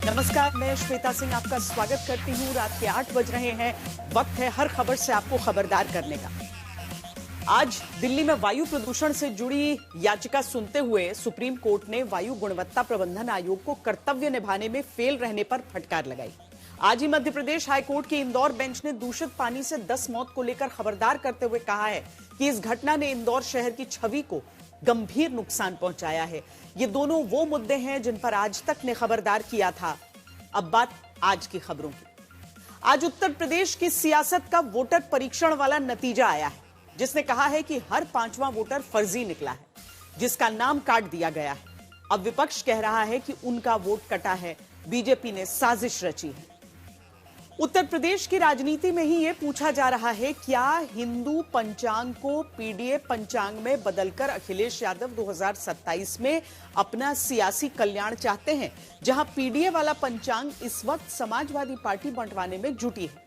नमस्कार, मैं श्वेता सिंह आपका स्वागत करती हूँ। रात के 8 बज रहे हैं। वक्त है हर खबर से आपको खबरदार करने का। आज दिल्ली में वायु प्रदूषण से जुड़ी याचिका सुनते हुए सुप्रीम कोर्ट ने वायु गुणवत्ता प्रबंधन आयोग को कर्तव्य निभाने में फेल रहने पर फटकार लगाई। आज ही मध्य प्रदेश हाईकोर्ट के इंदौर बेंच ने दूषित पानी से 10 मौत को लेकर खबरदार करते हुए कहा है कि इस घटना ने इंदौर शहर की छवि को गंभीर नुकसान पहुंचाया है। ये दोनों वो मुद्दे हैं जिन पर आज तक ने खबरदार किया था। अब बात आज की खबरों की। आज उत्तर प्रदेश की सियासत का वोटर परीक्षण वाला नतीजा आया है, जिसने कहा है कि हर 5वां वोटर फर्जी निकला है, जिसका नाम काट दिया गया है। अब विपक्ष कह रहा है कि उनका वोट कटा है, बीजेपी ने साजिश रची है। उत्तर प्रदेश की राजनीति में ही यह पूछा जा रहा है, क्या हिंदू पंचांग को पीडीए पंचांग में बदलकर अखिलेश यादव 2027 में अपना सियासी कल्याण चाहते हैं, जहां पीडीए वाला पंचांग इस वक्त समाजवादी पार्टी बंटवाने में जुटी है।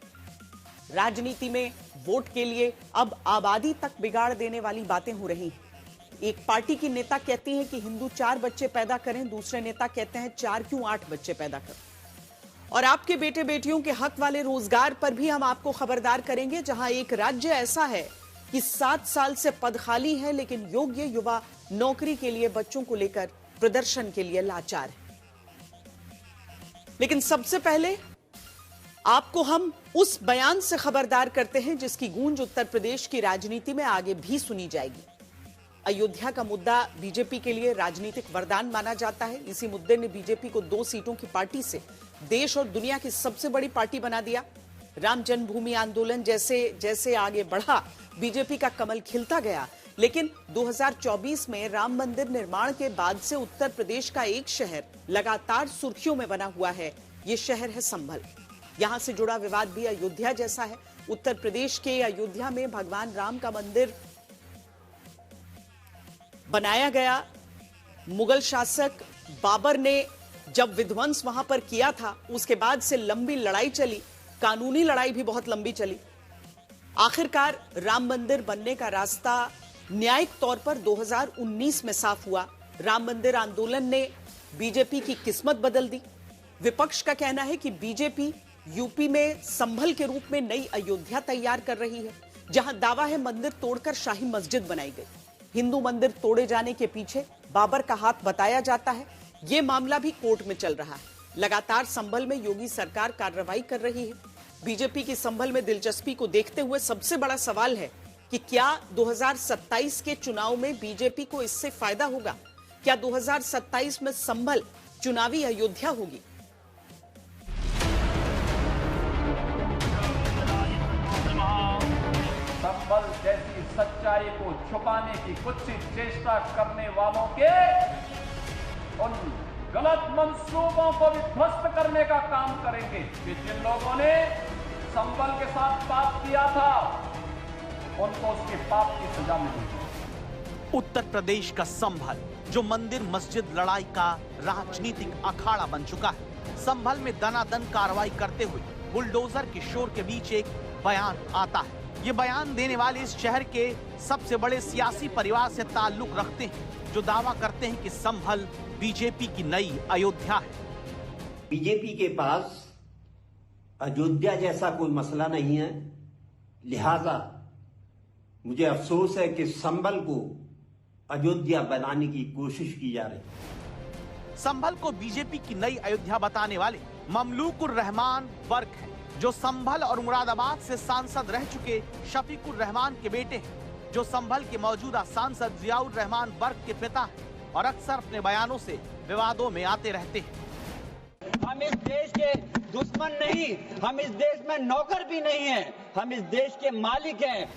राजनीति में वोट के लिए अब आबादी तक बिगाड़ देने वाली बातें हो रही हैं। एक पार्टी की नेता कहती है कि हिंदू 4 बच्चे पैदा करें, दूसरे नेता कहते हैं 4 क्यों 8 बच्चे पैदा करें। और आपके बेटे बेटियों के हक वाले रोजगार पर भी हम आपको खबरदार करेंगे, जहां एक राज्य ऐसा है कि 7 साल से पद खाली है, लेकिन योग्य युवा नौकरी के लिए बच्चों को लेकर प्रदर्शन के लिए लाचार है। लेकिन सबसे पहले आपको हम उस बयान से खबरदार करते हैं जिसकी गूंज उत्तर प्रदेश की राजनीति में आगे भी सुनी जाएगी। अयोध्या का मुद्दा बीजेपी के लिए राजनीतिक वरदान माना जाता है। इसी मुद्दे ने बीजेपी को 2 सीटों की पार्टी से देश और दुनिया की सबसे बड़ी पार्टी बना दिया। राम जन्मभूमि आंदोलन जैसे जैसे आगे बढ़ा, बीजेपी का कमल खिलता गया। लेकिन 2024 में राम मंदिर निर्माण के बाद से उत्तर प्रदेश का एक शहर लगातार सुर्खियों में बना हुआ है। ये शहर है संभल। यहां से जुड़ा विवाद भी अयोध्या जैसा है। उत्तर प्रदेश के अयोध्या में भगवान राम का मंदिर बनाया गया। मुगल शासक बाबर ने जब विध्वंस वहां पर किया था, उसके बाद से लंबी लड़ाई चली, कानूनी लड़ाई भी बहुत लंबी चली। आखिरकार राम मंदिर बनने का रास्ता न्यायिक तौर पर 2019 में साफ हुआ। राम मंदिर आंदोलन ने बीजेपी की किस्मत बदल दी। विपक्ष का कहना है कि बीजेपी यूपी में संभल के रूप में नई अयोध्या तैयार कर रही है, जहां दावा है मंदिर तोड़कर शाही मस्जिद बनाई गई। हिंदू मंदिर तोड़े जाने के पीछे बाबर का हाथ बताया जाता है। यह मामला भी कोर्ट में चल रहा है। लगातार संभल में योगी सरकार कार्रवाई कर रही है। बीजेपी की संभल में दिलचस्पी को देखते हुए सबसे बड़ा सवाल है कि क्या 2027 के चुनाव में बीजेपी को इससे फायदा होगा? क्या 2027 में संभल चुनावी अयोध्या होगी? संभल जैसी सच्चाई को छुपाने की कुत्सित चेष्टा करने वालों के उन गलत मंसूबों को भी ध्वस्त करने का काम करेंगे कि जिन लोगों ने संभल के साथ पाप किया था, उनको उसके पाप की सजा मिलेगी। उत्तर प्रदेश का संभल, जो मंदिर मस्जिद लड़ाई का राजनीतिक अखाड़ा बन चुका है। संभल में दनादन कार्रवाई करते हुए बुलडोजर के शोर के बीच एक बयान आता है। ये बयान देने वाले इस शहर के सबसे बड़े सियासी परिवार से ताल्लुक रखते हैं, जो दावा करते हैं कि संभल बीजेपी की नई अयोध्या है। बीजेपी के पास अयोध्या जैसा कोई मसला नहीं है, लिहाजा मुझे अफसोस है कि संभल को अयोध्या बनाने की कोशिश की जा रही है। संभल को बीजेपी की नई अयोध्या बताने वाले ममलूकुर रहमान वर्क हैं, जो संभल और मुरादाबाद से सांसद रह चुके शफीकुर रहमान के बेटे हैं, जो संभल के मौजूदा सांसद जियाउर रहमान वर्क के पिता हैं और अक्सर अपने बयानों से विवादों में आते रहते हैं। हम इस देश के दुश्मन नहीं, हम इस देश में नौकर भी नहीं हैं, हम इस देश के मालिक हैं।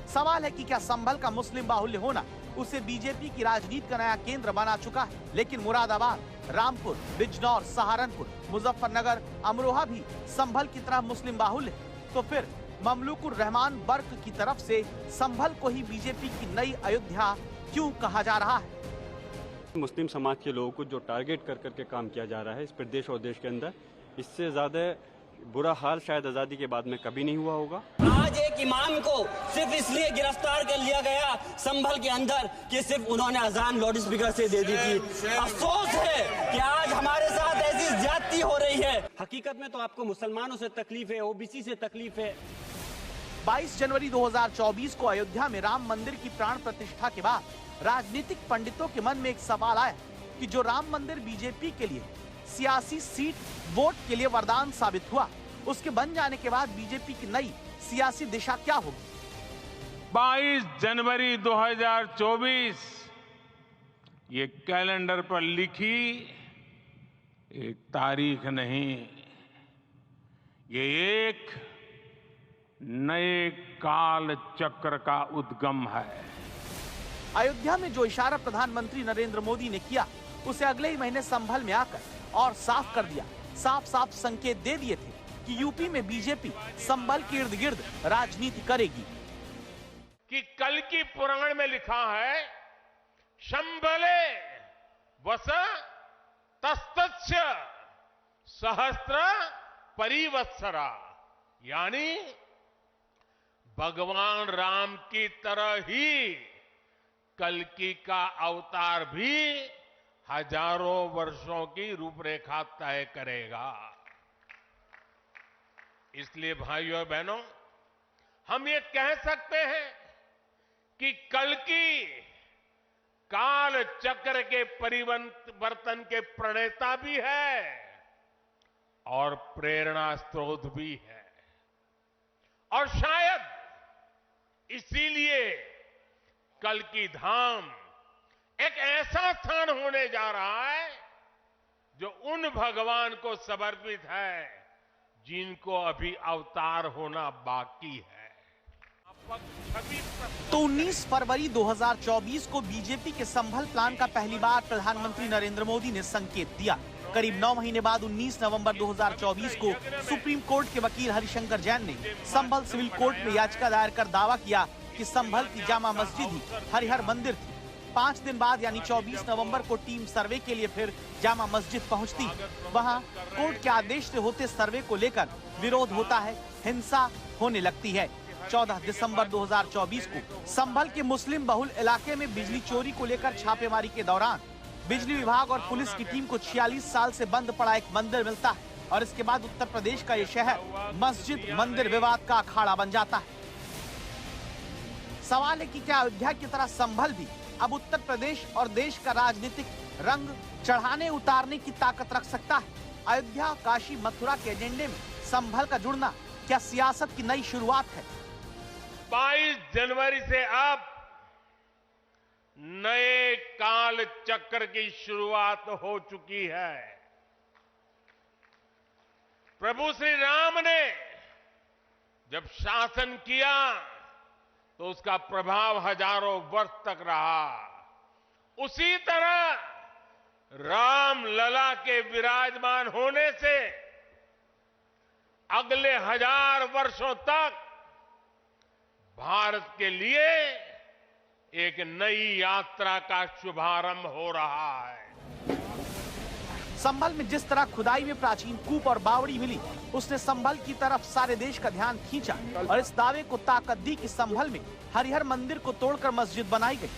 सवाल है कि क्या संभल का मुस्लिम बाहुल्य होना उसे बीजेपी की राजनीति का नया केंद्र बना चुका है? लेकिन मुरादाबाद, रामपुर, बिजनौर, सहारनपुर, मुजफ्फरनगर, अमरोहा भी संभल की तरह मुस्लिम बाहुल्य है। तो फिर ममलूकुर रहमान वर्क की तरफ से संभल को ही बीजेपी की नई अयोध्या क्यों कहा जा रहा है? मुस्लिम समाज के लोगों को जो टारगेट कर करके काम किया जा रहा है इस प्रदेश और देश के अंदर, इससे ज्यादा बुरा हाल शायद आजादी के बाद में कभी नहीं हुआ होगा। आज एक इमाम को सिर्फ इसलिए गिरफ्तार कर लिया गया संभल के अंदर कि सिर्फ उन्होंने अजान लाउड स्पीकर से दे दी थी। अफसोस है कि आज हमारे साथ ऐसी ज्यादती हो रही है। हकीकत में तो आपको मुसलमानों से तकलीफ है, ओबीसी से तकलीफ है। 22 जनवरी 2024 को अयोध्या में राम मंदिर की प्राण प्रतिष्ठा के बाद राजनीतिक पंडितों के मन में एक सवाल आया कि जो राम मंदिर बीजेपी के लिए सियासी सीट वोट के लिए वरदान साबित हुआ, उसके बन जाने के बाद बीजेपी की नई सियासी दिशा क्या होगी? 22 जनवरी 2024 ये कैलेंडर पर लिखी एक तारीख नहीं, ये एक नए काल चक्र का उद्गम है। अयोध्या में जो इशारा प्रधानमंत्री नरेंद्र मोदी ने किया, उसे अगले ही महीने संभल में आकर और साफ कर दिया। साफ साफ संकेत दे दिए थे कि यूपी में बीजेपी संभल के इर्द गिर्द राजनीति करेगी। कि कल की पुराण में लिखा है, शंभले वस तस्तस्य सहस्त्र परिवत्सरा, यानी भगवान राम की तरह ही कल्कि का अवतार भी हजारों वर्षों की रूपरेखा तय करेगा। इसलिए भाइयों और बहनों, हम ये कह सकते हैं कि कल्कि काल चक्र के परिवर्तन के प्रणेता भी है और प्रेरणा स्रोत भी है। और शायद इसीलिए कल्कि धाम एक ऐसा स्थान होने जा रहा है जो उन भगवान को समर्पित है जिनको अभी अवतार होना बाकी है। तो 19 फरवरी 2024 को बीजेपी के संभल प्लान का पहली बार प्रधानमंत्री नरेंद्र मोदी ने संकेत दिया। करीब 9 महीने बाद 19 नवंबर 2024 को सुप्रीम कोर्ट के वकील हरिशंकर जैन ने संभल सिविल कोर्ट में याचिका दायर कर दावा किया कि संभल की जामा मस्जिद ही हरिहर मंदिर थी। 5 दिन बाद यानी 24 नवंबर को टीम सर्वे के लिए फिर जामा मस्जिद पहुंचती है। वहां कोर्ट के आदेश से होते सर्वे को लेकर विरोध होता है, हिंसा होने लगती है। 14 दिसंबर 2024 को संभल के मुस्लिम बहुल इलाके में बिजली चोरी को लेकर छापेमारी के दौरान बिजली विभाग और पुलिस की टीम को 46 साल से बंद पड़ा एक मंदिर मिलता है और इसके बाद उत्तर प्रदेश का ये शहर मस्जिद मंदिर विवाद का अखाड़ा बन जाता है। सवाल है कि क्या अयोध्या की तरह संभल भी अब उत्तर प्रदेश और देश का राजनीतिक रंग चढ़ाने उतारने की ताकत रख सकता है? अयोध्या, काशी, मथुरा के एजेंडे में संभल का जुड़ना क्या सियासत की नई शुरुआत है? 22 जनवरी से अब नए काल चक्र की शुरुआत हो चुकी है। प्रभु श्री राम ने जब शासन किया तो उसका प्रभाव हजारों वर्ष तक रहा। उसी तरह राम लला के विराजमान होने से अगले 1000 वर्षों तक भारत के लिए एक नई यात्रा का शुभारंभ हो रहा है। संभल में जिस तरह खुदाई में प्राचीन कूप और बावड़ी मिली, उसने संभल की तरफ सारे देश का ध्यान खींचा और इस दावे को ताकत दी कि संभल में हरिहर मंदिर को तोड़कर मस्जिद बनाई गई।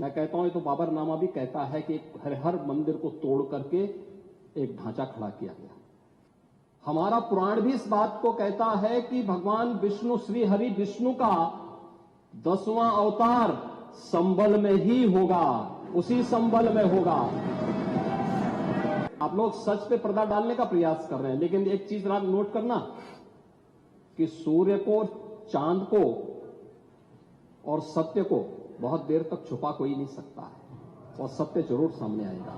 मैं कहता हूं, तो बाबरनामा भी कहता है कि हरिहर मंदिर को तोड़ करके एक ढांचा खड़ा किया गया। हमारा पुराण भी इस बात को कहता है कि भगवान विष्णु, श्री हरि विष्णु का 10वां अवतार संभल में ही होगा, उसी संभल में होगा। आप लोग सच पे पर्दा डालने का प्रयास कर रहे हैं, लेकिन एक चीज नोट करना कि सूर्य को, चांद को और सत्य को बहुत देर तक छुपा कोई नहीं सकता है और सत्य जरूर सामने आएगा।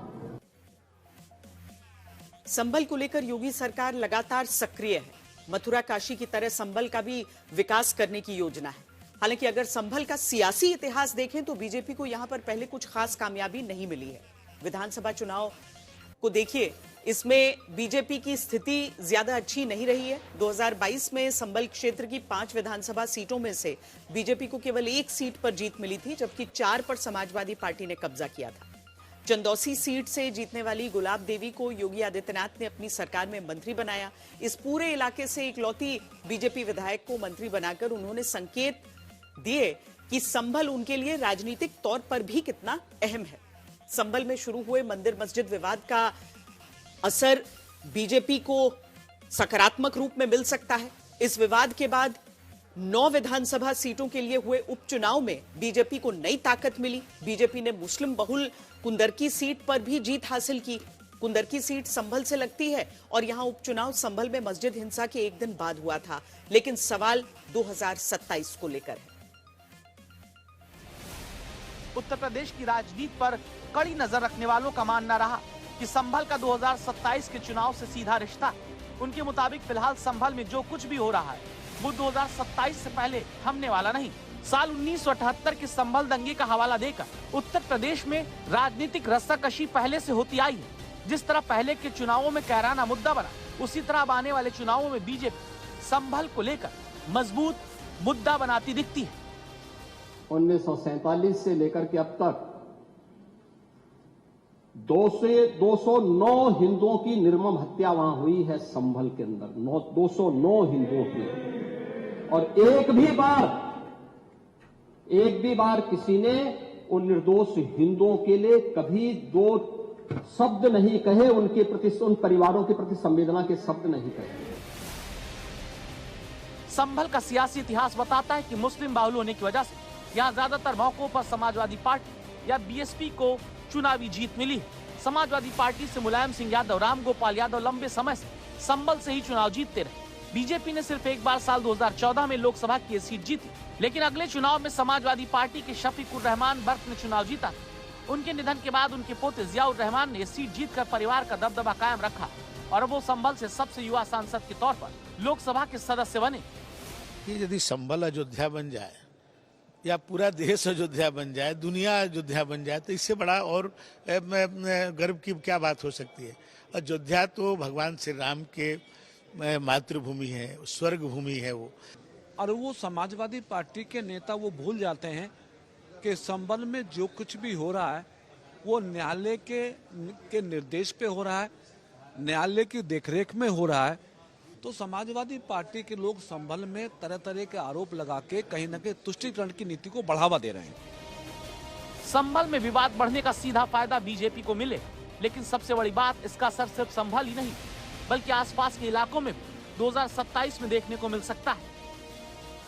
संभल को लेकर योगी सरकार लगातार सक्रिय है। मथुरा, काशी की तरह संभल का भी विकास करने की योजना है। हालांकि अगर संभल का सियासी इतिहास देखें तो बीजेपी को यहां पर पहले कुछ खास कामयाबी नहीं मिली है। विधानसभा चुनाव को देखिए, इसमें बीजेपी की स्थिति ज्यादा अच्छी नहीं रही है। 2022 में संभल क्षेत्र की 5 विधानसभा सीटों में से बीजेपी को केवल 1 सीट पर जीत मिली थी, जबकि 4 पर समाजवादी पार्टी ने कब्जा किया था। चंदौसी सीट से जीतने वाली गुलाब देवी को योगी आदित्यनाथ ने अपनी सरकार में मंत्री बनाया। इस पूरे इलाके से इकलौती बीजेपी विधायक को मंत्री बनाकर उन्होंने संकेत दिए कि संभल उनके लिए राजनीतिक तौर पर भी कितना अहम है। संभल में शुरू हुए मंदिर मस्जिद विवाद का असर बीजेपी को सकारात्मक रूप में मिल सकता है। इस विवाद के बाद 9 विधानसभा सीटों के लिए हुए उपचुनाव में बीजेपी को नई ताकत मिली। बीजेपी ने मुस्लिम बहुल कुंदरकी सीट पर भी जीत हासिल की। कुंदरकी सीट संभल से लगती है और यहां उपचुनाव संभल में मस्जिद हिंसा के एक दिन बाद हुआ था, लेकिन सवाल 2027 को लेकर है। उत्तर प्रदेश की राजनीति पर कड़ी नजर रखने वालों का मानना रहा कि संभल का 2027 के चुनाव से सीधा रिश्ता है। उनके मुताबिक फिलहाल संभल में जो कुछ भी हो रहा है वो 2027 से पहले थमने वाला नहीं। साल 1978 के संभल दंगे का हवाला देकर उत्तर प्रदेश में राजनीतिक रस्साकशी पहले से होती आई है। जिस तरह पहले के चुनावों में कैराना मुद्दा बना, उसी तरह अब आने वाले चुनावों में बीजेपी संभल को लेकर मजबूत मुद्दा बनाती दिखती है। 1947 से लेकर के अब तक 209 हिंदुओं की निर्मम हत्या वहां हुई है संभल के अंदर, 209 हिंदुओं की। और एक भी बार किसी ने उन निर्दोष हिंदुओं के लिए कभी 2 शब्द नहीं कहे, उनके प्रति, उन परिवारों के प्रति संवेदना के शब्द नहीं कहे। संभल का सियासी इतिहास बताता है कि मुस्लिम बाहुल होने की वजह से यहाँ ज्यादातर मौकों पर समाजवादी पार्टी या बीएसपी को चुनावी जीत मिली है। समाजवादी पार्टी से मुलायम सिंह यादव, रामगोपाल यादव लंबे समय से संभल से ही चुनाव जीतते रहे। बीजेपी ने सिर्फ एक बार साल 2014 में लोकसभा की सीट जीती, लेकिन अगले चुनाव में समाजवादी पार्टी के शफीकुर रहमान बर्क ने चुनाव जीता। उनके निधन के बाद उनके पोते जियाउर रहमान ने सीट जीतकर परिवार का दबदबा कायम रखा और वो संभल से सबसे युवा सांसद के तौर पर लोकसभा के सदस्य बने। यदि संभल अयोध्या बन जाए या पूरा देश अयोध्या बन जाए, दुनिया अयोध्या बन जाए, तो इससे बड़ा और गर्व की क्या बात हो सकती है। अयोध्या तो भगवान श्री राम के मातृभूमि है, स्वर्ग भूमि है वो। और वो समाजवादी पार्टी के नेता वो भूल जाते हैं कि संभल में जो कुछ भी हो रहा है वो न्यायालय के निर्देश पे हो रहा है, न्यायालय की देखरेख में हो रहा है। तो समाजवादी पार्टी के लोग संभल में तरह तरह के आरोप लगा के कहीं न कहीं तुष्टीकरण की नीति को बढ़ावा दे रहे हैं। संभल में विवाद बढ़ने का सीधा फायदा बीजेपी को मिले, लेकिन सबसे बड़ी बात इसका असर सिर्फ संभल ही नहीं बल्कि आसपास के इलाकों में भी 2027 में देखने को मिल सकता है।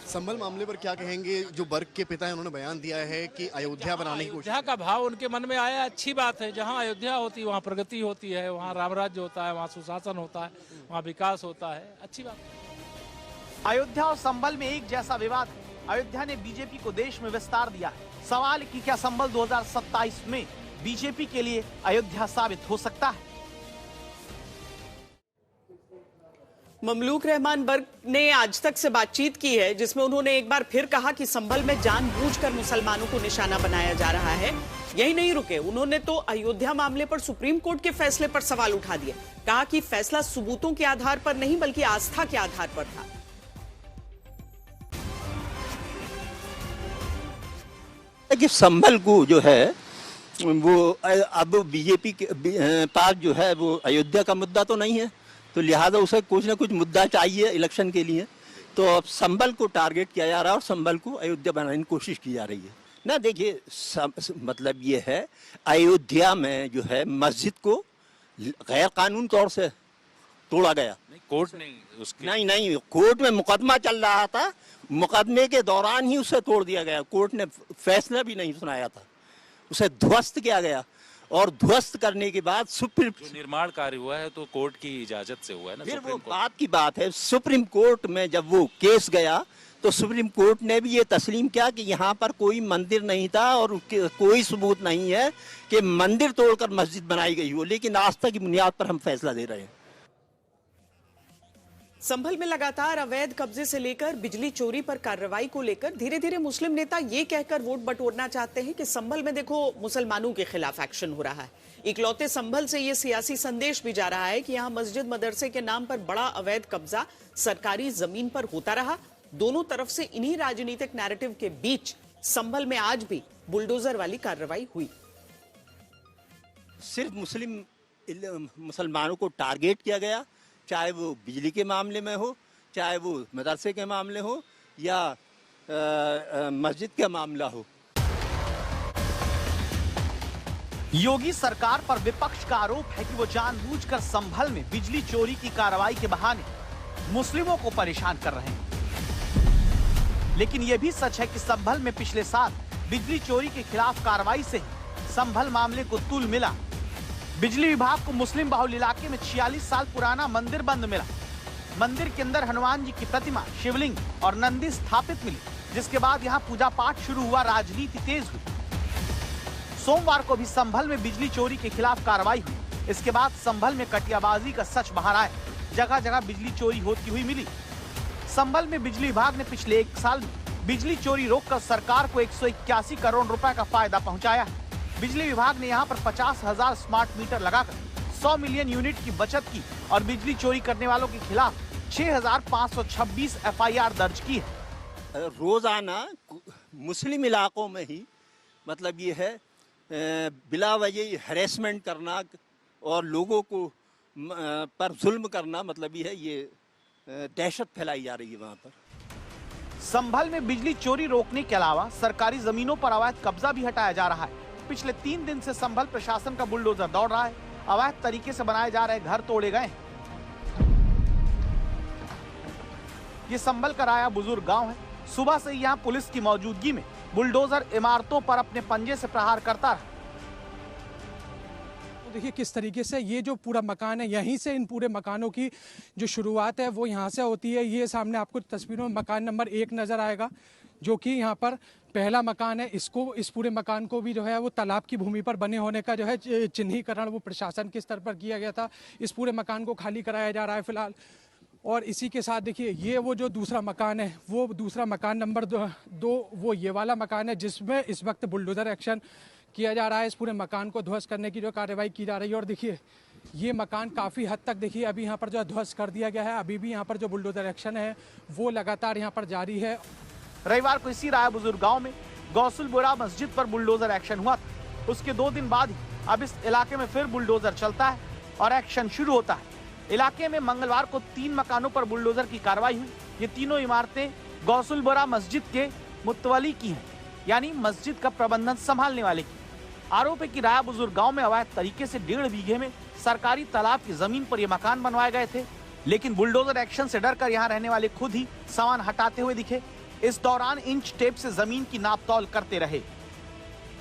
संभल मामले पर क्या कहेंगे? जो बर्क के पिता हैं उन्होंने बयान दिया है कि अयोध्या बनाने की कोशिश। अयोध्या का भाव उनके मन में आया, अच्छी बात है। जहाँ अयोध्या होती है वहाँ प्रगति होती है, वहाँ रामराज्य होता है, वहाँ सुशासन होता है, वहाँ विकास होता है, अच्छी बात है। अयोध्या और संभल में एक जैसा विवाद है। अयोध्या ने बीजेपी को देश में विस्तार दिया है। सवाल कि क्या संभल 2027 में बीजेपी के लिए अयोध्या साबित हो सकता है? ममलूक रहमान बर्क ने आज तक से बातचीत की है, जिसमें उन्होंने एक बार फिर कहा कि संभल में जानबूझकर मुसलमानों को निशाना बनाया जा रहा है। यही नहीं रुके, उन्होंने तो अयोध्या मामले पर सुप्रीम कोर्ट के फैसले पर सवाल उठा दिए। कहा कि फैसला सबूतों के आधार पर नहीं बल्कि आस्था के आधार पर था। कि संभल को जो है वो अब बीजेपी के पास जो है वो अयोध्या का मुद्दा तो नहीं है, तो लिहाजा उसे कुछ ना कुछ मुद्दा चाहिए इलेक्शन के लिए। तो अब संभल को टारगेट किया जा रहा है और संभल को अयोध्या बनाने की कोशिश की जा रही है ना। देखिए मतलब ये है, अयोध्या में जो है मस्जिद को गैर कानूनी तौर से तोड़ा गया। कोर्ट नहीं, कोर्ट में मुकदमा चल रहा था, मुकदमे के दौरान ही उसे तोड़ दिया गया। कोर्ट ने फैसला भी नहीं सुनाया था, उसे ध्वस्त किया गया और ध्वस्त करने के बाद सुप्रीम निर्माण कार्य हुआ है तो कोर्ट की इजाजत से हुआ है ना। फिर वो बात की बात है, सुप्रीम कोर्ट में जब वो केस गया तो सुप्रीम कोर्ट ने भी ये तस्लीम किया कि यहाँ पर कोई मंदिर नहीं था और कोई सबूत नहीं है कि मंदिर तोड़कर मस्जिद बनाई गई हो, लेकिन आस्था की बुनियाद पर हम फैसला दे रहे हैं। संभल में लगातार अवैध कब्जे से लेकर बिजली चोरी पर कार्रवाई को लेकर धीरे धीरे मुस्लिम नेता ये कहकर वोट बटोरना चाहते हैं कि संभल में देखो मुसलमानों के खिलाफ एक्शन हो रहा है। इकलौते संभल से ये सियासी संदेश भी जा रहा है कि यहाँ मस्जिद मदरसे के नाम पर बड़ा अवैध कब्जा सरकारी जमीन पर होता रहा। दोनों तरफ से इन्हीं राजनीतिक नैरेटिव के बीच संभल में आज भी बुलडोजर वाली कार्रवाई हुई। सिर्फ मुसलमानों को टारगेट किया गया, चाहे वो बिजली के मामले में हो, चाहे वो मदरसे के मामले हो या मस्जिद का मामला हो। योगी सरकार पर विपक्ष का आरोप है कि वो जानबूझकर संभल में बिजली चोरी की कार्रवाई के बहाने मुस्लिमों को परेशान कर रहे हैं। लेकिन यह भी सच है कि संभल में पिछले साल बिजली चोरी के खिलाफ कार्रवाई से ही संभल मामले को तूल मिला। बिजली विभाग को मुस्लिम बाहुल इलाके में 46 साल पुराना मंदिर बंद मिला। मंदिर के अंदर हनुमान जी की प्रतिमा, शिवलिंग और नंदी स्थापित मिली, जिसके बाद यहाँ पूजा पाठ शुरू हुआ, राजनीति तेज हुई। सोमवार को भी संभल में बिजली चोरी के खिलाफ कार्रवाई हुई। इसके बाद संभल में कटियाबाजी का सच बाहर आया। जगह जगह बिजली चोरी होती हुई मिली। संभल में बिजली विभाग ने पिछले 1 साल में बिजली चोरी रोककर सरकार को 181 करोड़ रुपए का फायदा पहुंचाया। बिजली विभाग ने यहां पर 50,000 स्मार्ट मीटर लगाकर 100 मिलियन यूनिट की बचत की और बिजली चोरी करने वालों के खिलाफ 6,526 FIR दर्ज की है। रोजाना मुस्लिम इलाकों में ही मतलब ये है बिला वजह हैरेसमेंट करना और लोगों को पर जुल्म करना, मतलब ये दहशत फैलाई जा रही है वहाँ पर। संभल में बिजली चोरी रोकने के अलावा सरकारी जमीनों पर अवैध कब्जा भी हटाया जा रहा है। पिछले 3 दिन से संभल प्रशासन का बुलडोजर दौड़ रहा है। अवैध तरीके से बनाए जा रहे घर तोड़े गए हैं। ये संभल का राया बुजुर्ग गांव है। सुबह से यहाँ पुलिस की मौजूदगी में बुलडोजर इमारतों पर अपने पंजे से प्रहार करता रहा। देखिए किस तरीके से ये जो पूरा मकान है, यहीं से इन पूरे मकानों की जो शुरुआत है वो यहाँ से होती है। ये सामने आपको तस्वीरों में मकान नंबर 1 नजर आएगा, जो कि यहाँ पर पहला मकान है। इस पूरे मकान को भी जो है वो तालाब की भूमि पर बने होने का जो है चिन्हीकरण वो प्रशासन के स्तर पर किया गया था। इस पूरे मकान को खाली कराया जा रहा है फिलहाल। और इसी के साथ देखिए ये वो जो दूसरा मकान है, वो दूसरा मकान नंबर 2 वो ये वाला मकान है, जिसमें इस वक्त बुलडोजर एक्शन किया जा रहा है। इस पूरे मकान को ध्वस्त करने की जो कार्रवाई की जा रही है। और देखिए ये मकान काफ़ी हद तक देखिए अभी यहाँ पर जो ध्वस्त कर दिया गया है। अभी भी यहाँ पर जो बुलडोजर एक्शन है वो लगातार यहाँ पर जारी है। रविवार को इसी राया बुजुर्ग गांव में गौसुलबोरा मस्जिद पर बुलडोजर एक्शन हुआ था। उसके 2 दिन बाद ही अब इस इलाके में फिर बुलडोजर चलता है और एक्शन शुरू होता है। इलाके में मंगलवार को 3 मकानों पर बुलडोजर की कार्रवाई हुई। ये तीनों इमारतें गौसुलबोरा मस्जिद के मुतवली की हैं, यानी मस्जिद का प्रबंधन संभालने वाले की। आरोप है कि राया बुजुर्ग गांव में अवैध तरीके से 1.5 बीघे में सरकारी तालाब की जमीन पर ये मकान बनवाए गए थे। लेकिन बुलडोजर एक्शन से डरकर यहाँ रहने वाले खुद ही सामान हटाते हुए दिखे। इस दौरान इंच टेप से जमीन की नापतौल करते रहे।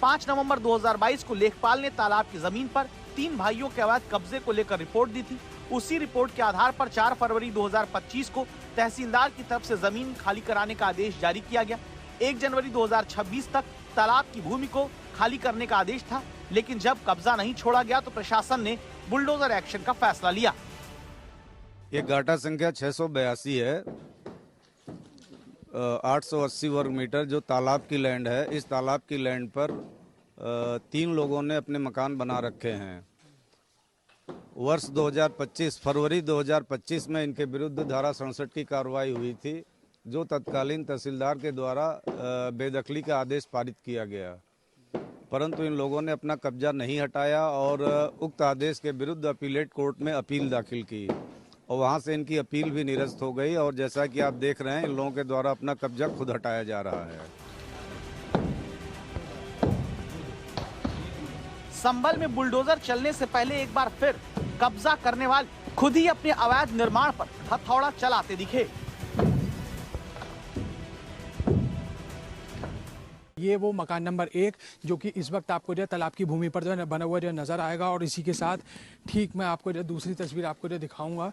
5 नवंबर 2022 को लेखपाल ने तालाब की जमीन पर 3 भाइयों के अवैध कब्जे को लेकर रिपोर्ट दी थी। उसी रिपोर्ट के आधार पर 4 फरवरी 2025 को तहसीलदार की तरफ से जमीन खाली कराने का आदेश जारी किया गया। 1 जनवरी 2026 तक तालाब की भूमि को खाली करने का आदेश था, लेकिन जब कब्जा नहीं छोड़ा गया तो प्रशासन ने बुलडोजर एक्शन का फैसला लिया। ये गाटा संख्या 682 है, 880 वर्ग मीटर जो तालाब की लैंड है। इस तालाब की लैंड पर 3 लोगों ने अपने मकान बना रखे हैं। वर्ष 2025 फरवरी 2025 में इनके विरुद्ध धारा 67 की कार्रवाई हुई थी, जो तत्कालीन तहसीलदार के द्वारा बेदखली का आदेश पारित किया गया। परंतु इन लोगों ने अपना कब्जा नहीं हटाया और उक्त आदेश के विरुद्ध अपीलेट कोर्ट में अपील दाखिल की और वहां से इनकी अपील भी निरस्त हो गई। और जैसा कि आप देख रहे हैं, इन लोगों के द्वारा अपना कब्जा खुद हटाया जा रहा है। संभल में बुलडोजर चलने से पहले एक बार फिर कब्जा करने वाले खुद ही अपने अवैध निर्माण पर हथौड़ा चलाते दिखे। ये वो मकान नंबर 1 जो कि इस वक्त आपको जो तालाब की भूमि पर जो है बना हुआ जो नज़र आएगा। और इसी के साथ ठीक मैं आपको जो दूसरी तस्वीर आपको जो दिखाऊंगा,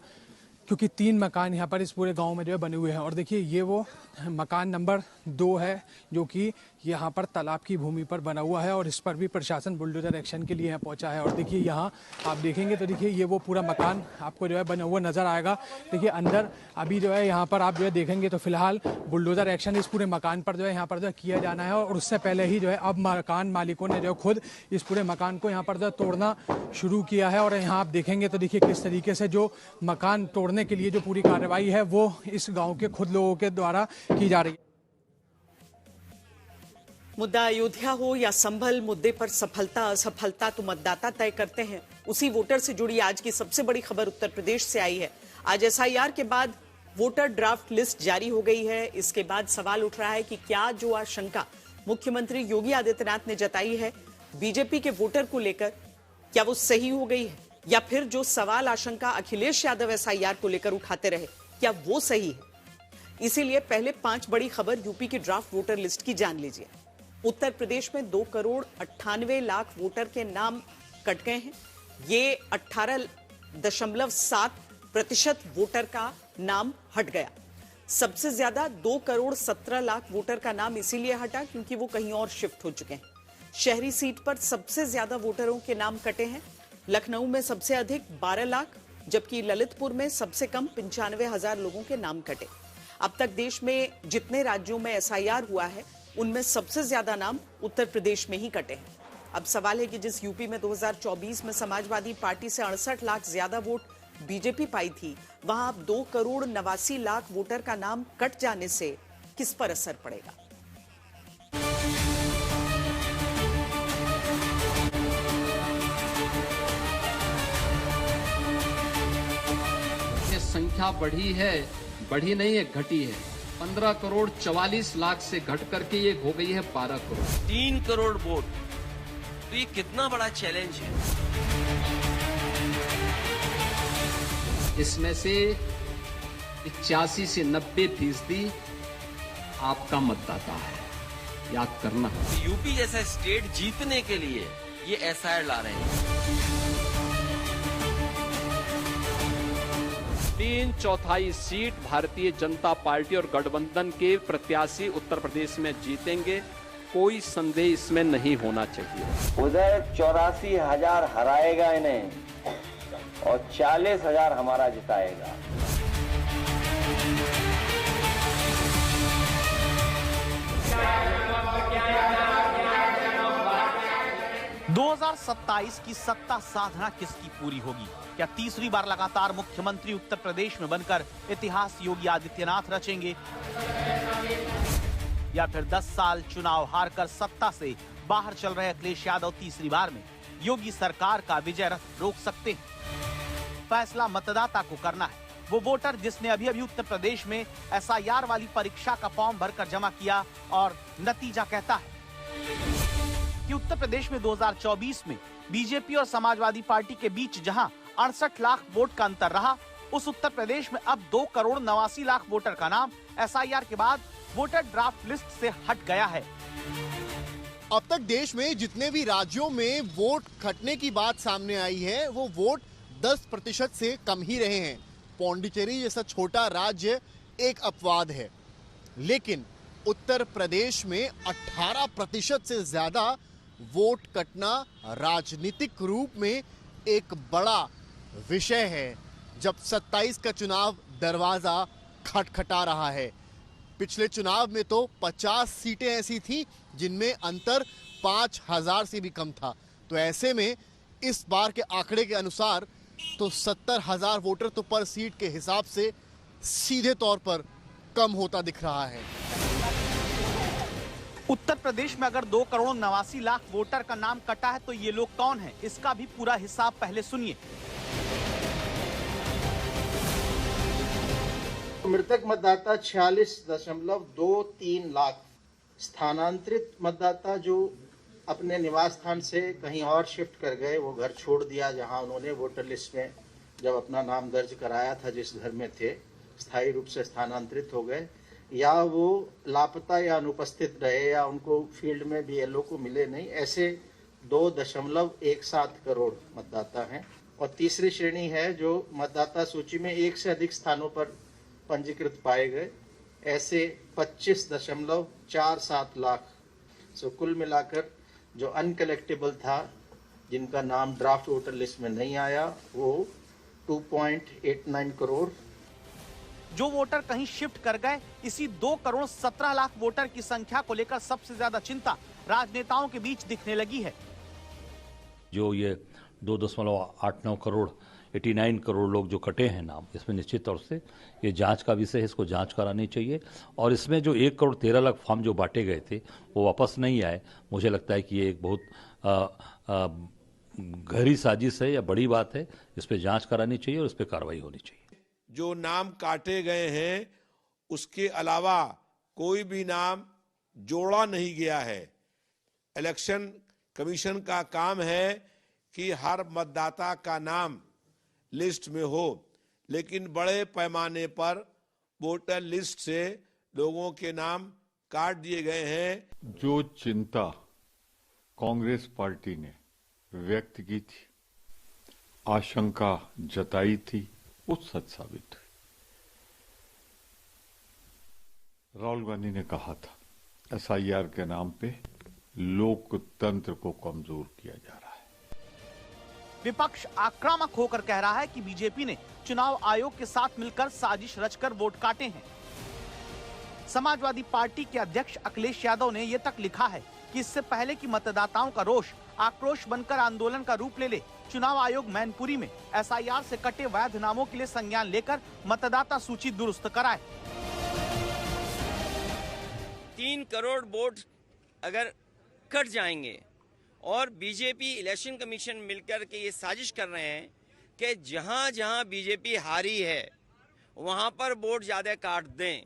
क्योंकि 3 मकान यहाँ पर इस पूरे गांव में जो है बने हुए हैं। और देखिए ये वो मकान नंबर 2 है जो कि यहाँ पर तालाब की भूमि पर बना हुआ है और इस पर भी प्रशासन बुलडोजर एक्शन के लिए यहाँ पहुँचा है। और देखिए यहाँ आप देखेंगे तो देखिए ये वो पूरा मकान आपको जो है बना हुआ नज़र आएगा। देखिए अंदर अभी जो है यहाँ पर आप जो है देखेंगे तो फिलहाल बुलडोजर एक्शन इस पूरे मकान पर जो है यहाँ पर जो है किया जाना है। और उससे पहले ही जो है अब मकान मालिकों ने जो खुद इस पूरे मकान को यहाँ पर जो तोड़ना शुरू किया है। और यहाँ आप देखेंगे तो देखिए किस तरीके से जो मकान तोड़ने के लिए जो पूरी कार्रवाई है वो इस गाँव के खुद लोगों के द्वारा की जा रही है। मुद्दा अयोध्या हो या संभल, मुद्दे पर सफलता असफलता तो मतदाता तय करते हैं। उसी वोटर से जुड़ी आज की सबसे बड़ी खबर उत्तर प्रदेश से आई है। आज SIR के बाद वोटर ड्राफ्ट लिस्ट जारी हो गई है। इसके बाद सवाल उठ रहा है कि क्या जो आशंका मुख्यमंत्री योगी आदित्यनाथ ने जताई है बीजेपी के वोटर को लेकर क्या वो सही हो गई है, या फिर जो सवाल आशंका अखिलेश यादव एसआईआर को लेकर उठाते रहे क्या वो सही है? इसीलिए पहले 5 बड़ी खबर यूपी की ड्राफ्ट वोटर लिस्ट की जान लीजिए। उत्तर प्रदेश में 2,98,00,000 वोटर के नाम कट गए हैं। ये 18.7% वोटर का नाम हट गया। सबसे ज्यादा 2,17,00,000 वोटर का नाम इसीलिए हटा क्योंकि वो कहीं और शिफ्ट हो चुके हैं। शहरी सीट पर सबसे ज्यादा वोटरों के नाम कटे हैं। लखनऊ में सबसे अधिक 12 लाख, जबकि ललितपुर में सबसे कम 95,000 लोगों के नाम कटे। अब तक देश में जितने राज्यों में एसआईआर हुआ है उनमें सबसे ज्यादा नाम उत्तर प्रदेश में ही कटे हैं। अब सवाल है कि जिस यूपी में 2024 में समाजवादी पार्टी से 68 लाख ज्यादा वोट बीजेपी पाई थी, वहां अब 2,89,00,000 वोटर का नाम कट जाने से किस पर असर पड़ेगा? ये संख्या बढ़ी है, बढ़ी नहीं है, घटी है। 15,44,00,000 से घट करके ये हो गई है 12 करोड़। 3 करोड़ वोट, तो ये कितना बड़ा चैलेंज है। इसमें से 85 से 90% आपका मतदाता है, याद करना। यूपी जैसा स्टेट जीतने के लिए ये एसआईआर ला रहे हैं। 3/4 सीट भारतीय जनता पार्टी और गठबंधन के प्रत्याशी उत्तर प्रदेश में जीतेंगे, कोई संदेह इसमें नहीं होना चाहिए। उधर 84,000 हराएगा इन्हें और 40,000 हमारा जिताएगा। 2027 की सत्ता साधना किसकी पूरी होगी? क्या तीसरी बार लगातार मुख्यमंत्री उत्तर प्रदेश में बनकर इतिहास योगी आदित्यनाथ रचेंगे, या फिर 10 साल चुनाव हारकर सत्ता से बाहर चल रहे अखिलेश यादव तीसरी बार में योगी सरकार का विजय रथ रोक सकते हैं? फैसला मतदाता को करना है। वो वोटर जिसने अभी अभी उत्तर प्रदेश में एसआईआर वाली परीक्षा का फॉर्म भरकर जमा किया और नतीजा कहता है कि उत्तर प्रदेश में 2024 में बीजेपी और समाजवादी पार्टी के बीच जहां 68 लाख वोट का अंतर रहा, उस उत्तर प्रदेश में अब 2,89,00,000 वोटर का नाम एसआईआर के बाद वोटर ड्राफ्ट लिस्ट से हट गया है। अब तक देश में जितने भी राज्यों में वोट घटने की बात सामने आई है वो वोट 10% से कम ही रहे हैं। पौंडीचेरी जैसा छोटा राज्य एक अपवाद है, लेकिन उत्तर प्रदेश में 18% से ज्यादा वोट कटना राजनीतिक रूप में एक बड़ा विषय है। जब 27 का चुनाव दरवाजा खटखटा रहा है। पिछले चुनाव में तो 50 सीटें ऐसी थी जिनमें अंतर 5,000 से भी कम था। तो ऐसे में इस बार के आंकड़े के अनुसार तो 70,000 वोटर तो पर सीट के हिसाब से सीधे तौर पर कम होता दिख रहा है। उत्तर प्रदेश में अगर 2,89,00,000 वोटर का नाम कटा है तो ये लोग कौन हैं? इसका भी पूरा हिसाब पहले सुनिए। मृतक मतदाता 46.23 लाख, स्थानांतरित मतदाता जो अपने निवास स्थान से कहीं और शिफ्ट कर गए, वो घर छोड़ दिया जहां उन्होंने वोटर लिस्ट में जब अपना नाम दर्ज कराया था, जिस घर में थे, स्थायी रूप से स्थानांतरित हो गए, या वो लापता या अनुपस्थित रहे या उनको फील्ड में बीएलओ को मिले नहीं, ऐसे 2.17 करोड़ मतदाता हैं। और तीसरी श्रेणी है जो मतदाता सूची में एक से अधिक स्थानों पर पंजीकृत पाए गए, ऐसे 25.47 लाख। सो कुल मिलाकर जो अनकलेक्टेबल था, जिनका नाम ड्राफ्ट वोटर लिस्ट में नहीं आया, वो 2.89 करोड़। जो वोटर कहीं शिफ्ट कर गए, इसी 2,17,00,000 वोटर की संख्या को लेकर सबसे ज्यादा चिंता राजनेताओं के बीच दिखने लगी है। जो ये 2.89 करोड़ 89 करोड़ लोग जो कटे हैं नाम, इसमें निश्चित तौर से ये जांच का विषय है, इसको जांच करानी चाहिए। और इसमें जो 1,13,00,000 फॉर्म जो बांटे गए थे वो वापस नहीं आए, मुझे लगता है कि ये एक बहुत गहरी साजिश है या बड़ी बात है। इस पर जांच करानी चाहिए और इस पर कार्रवाई होनी चाहिए। जो नाम काटे गए हैं उसके अलावा कोई भी नाम जोड़ा नहीं गया है। इलेक्शन कमीशन का काम है कि हर मतदाता का नाम लिस्ट में हो, लेकिन बड़े पैमाने पर वोटर लिस्ट से लोगों के नाम काट दिए गए हैं। जो चिंता कांग्रेस पार्टी ने व्यक्त की थी, आशंका जताई थी, वो सच साबित हुई। राहुल गांधी ने कहा था एसआईआर के नाम पे लोकतंत्र को कमजोर किया जा रहा है। विपक्ष आक्रामक होकर कह रहा है कि बीजेपी ने चुनाव आयोग के साथ मिलकर साजिश रचकर वोट काटे हैं। समाजवादी पार्टी के अध्यक्ष अखिलेश यादव ने यह तक लिखा है कि इससे पहले कि मतदाताओं का रोष आक्रोश बनकर आंदोलन का रूप ले ले, चुनाव आयोग मैनपुरी में एसआईआर से कटे वैध नामों के लिए संज्ञान लेकर मतदाता सूची दुरुस्त कराए। 3 करोड़ वोट अगर कट जाएंगे और बीजेपी इलेक्शन कमीशन मिलकर के ये साजिश कर रहे हैं कि जहां जहां बीजेपी हारी है वहां पर वोट ज्यादा काट दें,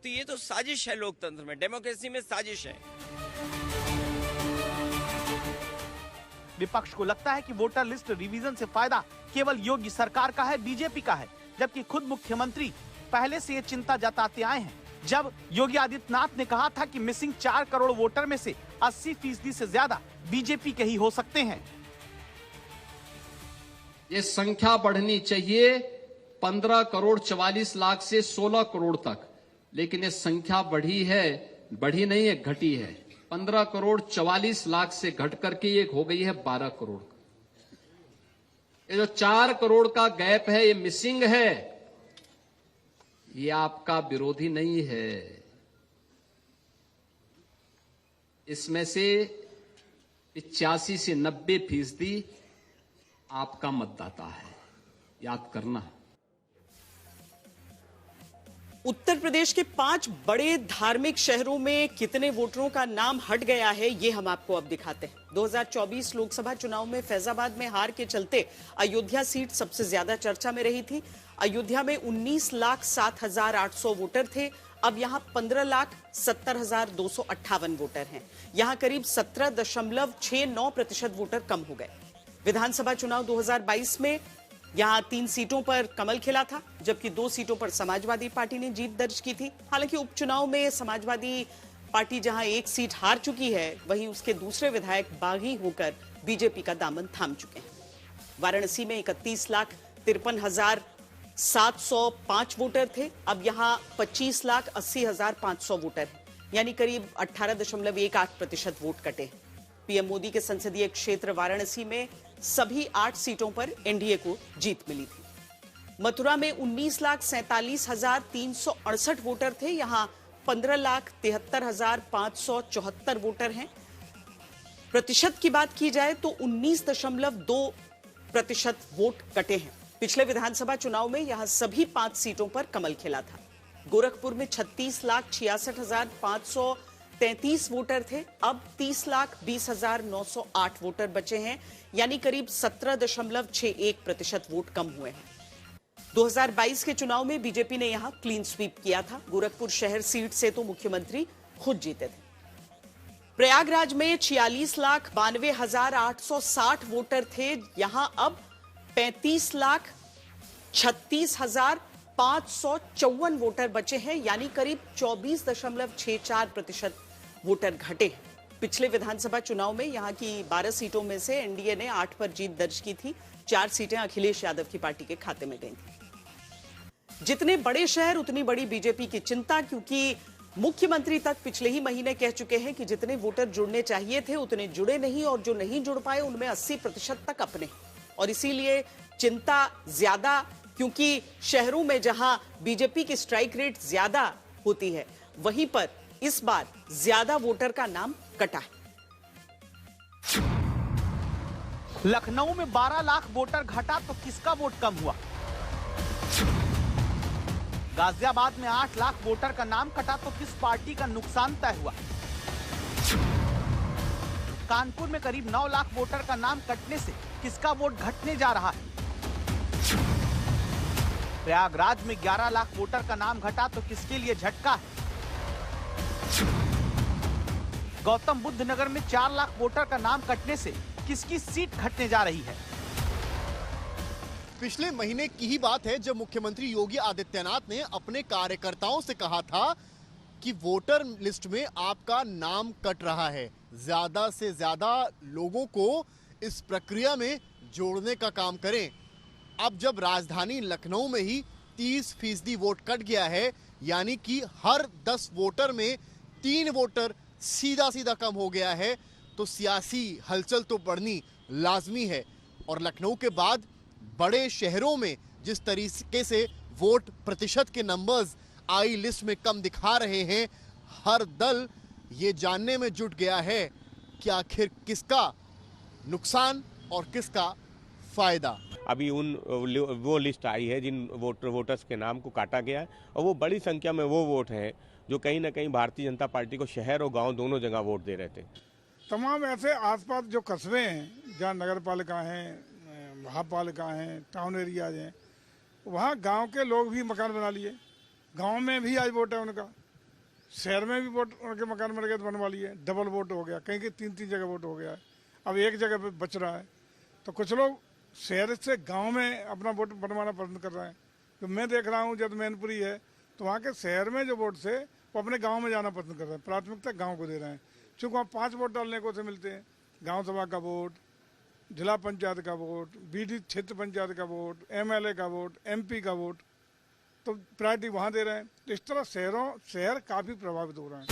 तो ये तो साजिश है। लोकतंत्र में, डेमोक्रेसी में साजिश है। विपक्ष को लगता है कि वोटर लिस्ट रिवीजन से फायदा केवल योगी सरकार का है, बीजेपी का है, जबकि खुद मुख्यमंत्री पहले से ये चिंता जताते आए हैं। जब योगी आदित्यनाथ ने कहा था कि मिसिंग 4 करोड़ वोटर में से 80% से ज्यादा बीजेपी के ही हो सकते हैं। ये संख्या बढ़नी चाहिए 15 करोड़ 44 लाख से 16 करोड़ तक, लेकिन ये संख्या बढ़ी नहीं है, घटी है। 15 करोड़ 44 लाख से घट करके ये हो गई है 12 करोड़। ये जो 4 करोड़ का गैप है, ये मिसिंग है, ये आपका विरोधी नहीं है। इसमें से 85 से 90% आपका मतदाता है, याद करना है। उत्तर प्रदेश के 5 बड़े धार्मिक शहरों में कितने वोटरों का नाम हट गया है, ये हम आपको अब दिखाते हैं। 2024 लोकसभा चुनाव में फैजाबाद में हार के चलते अयोध्या सीट सबसे ज्यादा चर्चा में रही थी। अयोध्या में 19,07,800 वोटर थे, अब यहां 15,70,258 वोटर हैं। यहां करीब 17.69% वोटर कम हो गए। विधानसभा चुनाव 2022 में यहां 3 सीटों पर कमल खिला था, जबकि 2 सीटों पर समाजवादी पार्टी ने जीत दर्ज की थी। हालांकि उपचुनाव में समाजवादी पार्टी जहां 1 सीट हार चुकी है, वहीं उसके दूसरे विधायक बागी होकर बीजेपी का दामन थाम चुके हैं। वाराणसी में 31,53,705 वोटर थे, अब यहां 25,80,500 वोटर हैं, यानी करीब 18.18% वोट कटे हैं। पीएम मोदी के संसदीय क्षेत्र वाराणसी में सभी 8 सीटों पर एनडीए को जीत मिली थी। मथुरा में 19,47,368 वोटर थे, यहां 15,73,574 वोटर हैं। प्रतिशत की बात की जाए तो 19.2% वोट कटे हैं। पिछले विधानसभा चुनाव में यहां सभी 5 सीटों पर कमल खिला था। गोरखपुर में 36,66,533 वोटर थे, अब 30,20,908 वोटर बचे हैं, यानी करीब 17.61% वोट कम हुए हैं। 2022 के चुनाव में बीजेपी ने यहां क्लीन स्वीप किया था। गोरखपुर शहर सीट से तो मुख्यमंत्री खुद जीते थे। प्रयागराज में 46,92,860 वोटर थे, यहां अब 35,36,554 वोटर बचे हैं, यानी करीब 24.64% वोटर घटे हैं। पिछले विधानसभा चुनाव में यहां की 12 सीटों में से एनडीए ने 8 पर जीत दर्ज की थी। 4 सीटें अखिलेश यादव की पार्टी के खाते में गई थी। जितने बड़े शहर उतनी बड़ी बीजेपी की चिंता, क्योंकि मुख्यमंत्री तक पिछले ही महीने कह चुके हैं कि जितने वोटर जुड़ने चाहिए थे उतने जुड़े नहीं, और जो नहीं जुड़ पाए उनमें 80% तक अपने। और इसीलिए चिंता ज्यादा, क्योंकि शहरों में जहां बीजेपी की स्ट्राइक रेट ज्यादा होती है, वहीं पर इस बार ज्यादा वोटर का नाम कटा है। लखनऊ में 12 लाख वोटर घटा तो किसका वोट कम हुआ? गाजियाबाद में 8 लाख वोटर का नाम कटा तो किस पार्टी का नुकसान तय हुआ? कानपुर में करीब 9 लाख वोटर का नाम कटने से किसका वोट घटने जा रहा है? प्रयागराज में 11 लाख वोटर का नाम घटा तो किसके लिए झटका है? गौतम बुद्ध नगर में 4 लाख वोटर का नाम कटने से किसकी सीट घटने जा रही है? पिछले महीने की ही बात है जब मुख्यमंत्री योगी आदित्यनाथ ने अपने कार्यकर्ताओं से कहा था कि वोटर लिस्ट में आपका नाम कट रहा है, ज्यादा से ज्यादा लोगों को इस प्रक्रिया में जोड़ने का काम करें। अब जब राजधानी लखनऊ में ही 30% वोट कट गया है, यानी कि हर 10 वोटर में 3 वोटर सीधा सीधा कम हो गया है, तो सियासी हलचल तो बढ़नी लाजमी है। और लखनऊ के बाद बड़े शहरों में जिस तरीके से वोट प्रतिशत के नंबर्स आई लिस्ट में कम दिखा रहे हैं, हर दल ये जानने में जुट गया है कि आखिर किसका नुकसान और किसका फायदा। अभी वो लिस्ट आई है जिन वोटर्स के नाम को काटा गया है, और वो बड़ी संख्या में वो वोट हैं जो कहीं ना कहीं भारतीय जनता पार्टी को शहर और गांव दोनों जगह वोट दे रहे थे। तमाम ऐसे आसपास जो कस्बे हैं जहाँ नगर पालिका हैं, महापालिका हैं, टाउन एरियाज हैं, वहाँ गांव के लोग भी मकान बना लिए। गांव में भी आज वोट है उनका, शहर में भी वोट उनके मकान बन गए तो बनवा लिए। डबल वोट हो गया, कहीं 3-3 जगह वोट हो गया है, अब एक जगह पे बच रहा है। तो कुछ लोग शहर से गांव में अपना वोट बनवाना पसंद कर रहे हैं। तो मैं देख रहा हूँ जब मैनपुरी है तो वहाँ के शहर में जो वोट से वो अपने गाँव में जाना पसंद कर रहे हैं, प्राथमिकता गाँव को दे रहे हैं। चूँकि वहाँ 5 वोट डालने को से मिलते हैं, गाँव सभा का वोट, जिला पंचायत का वोट, बीडी क्षेत्र पंचायत का वोट, MLA का वोट, MP का वोट, तो प्रायोरिटी वहां दे रहे हैं। तो इस तरह शहर काफी प्रभावित हो रहे हैं।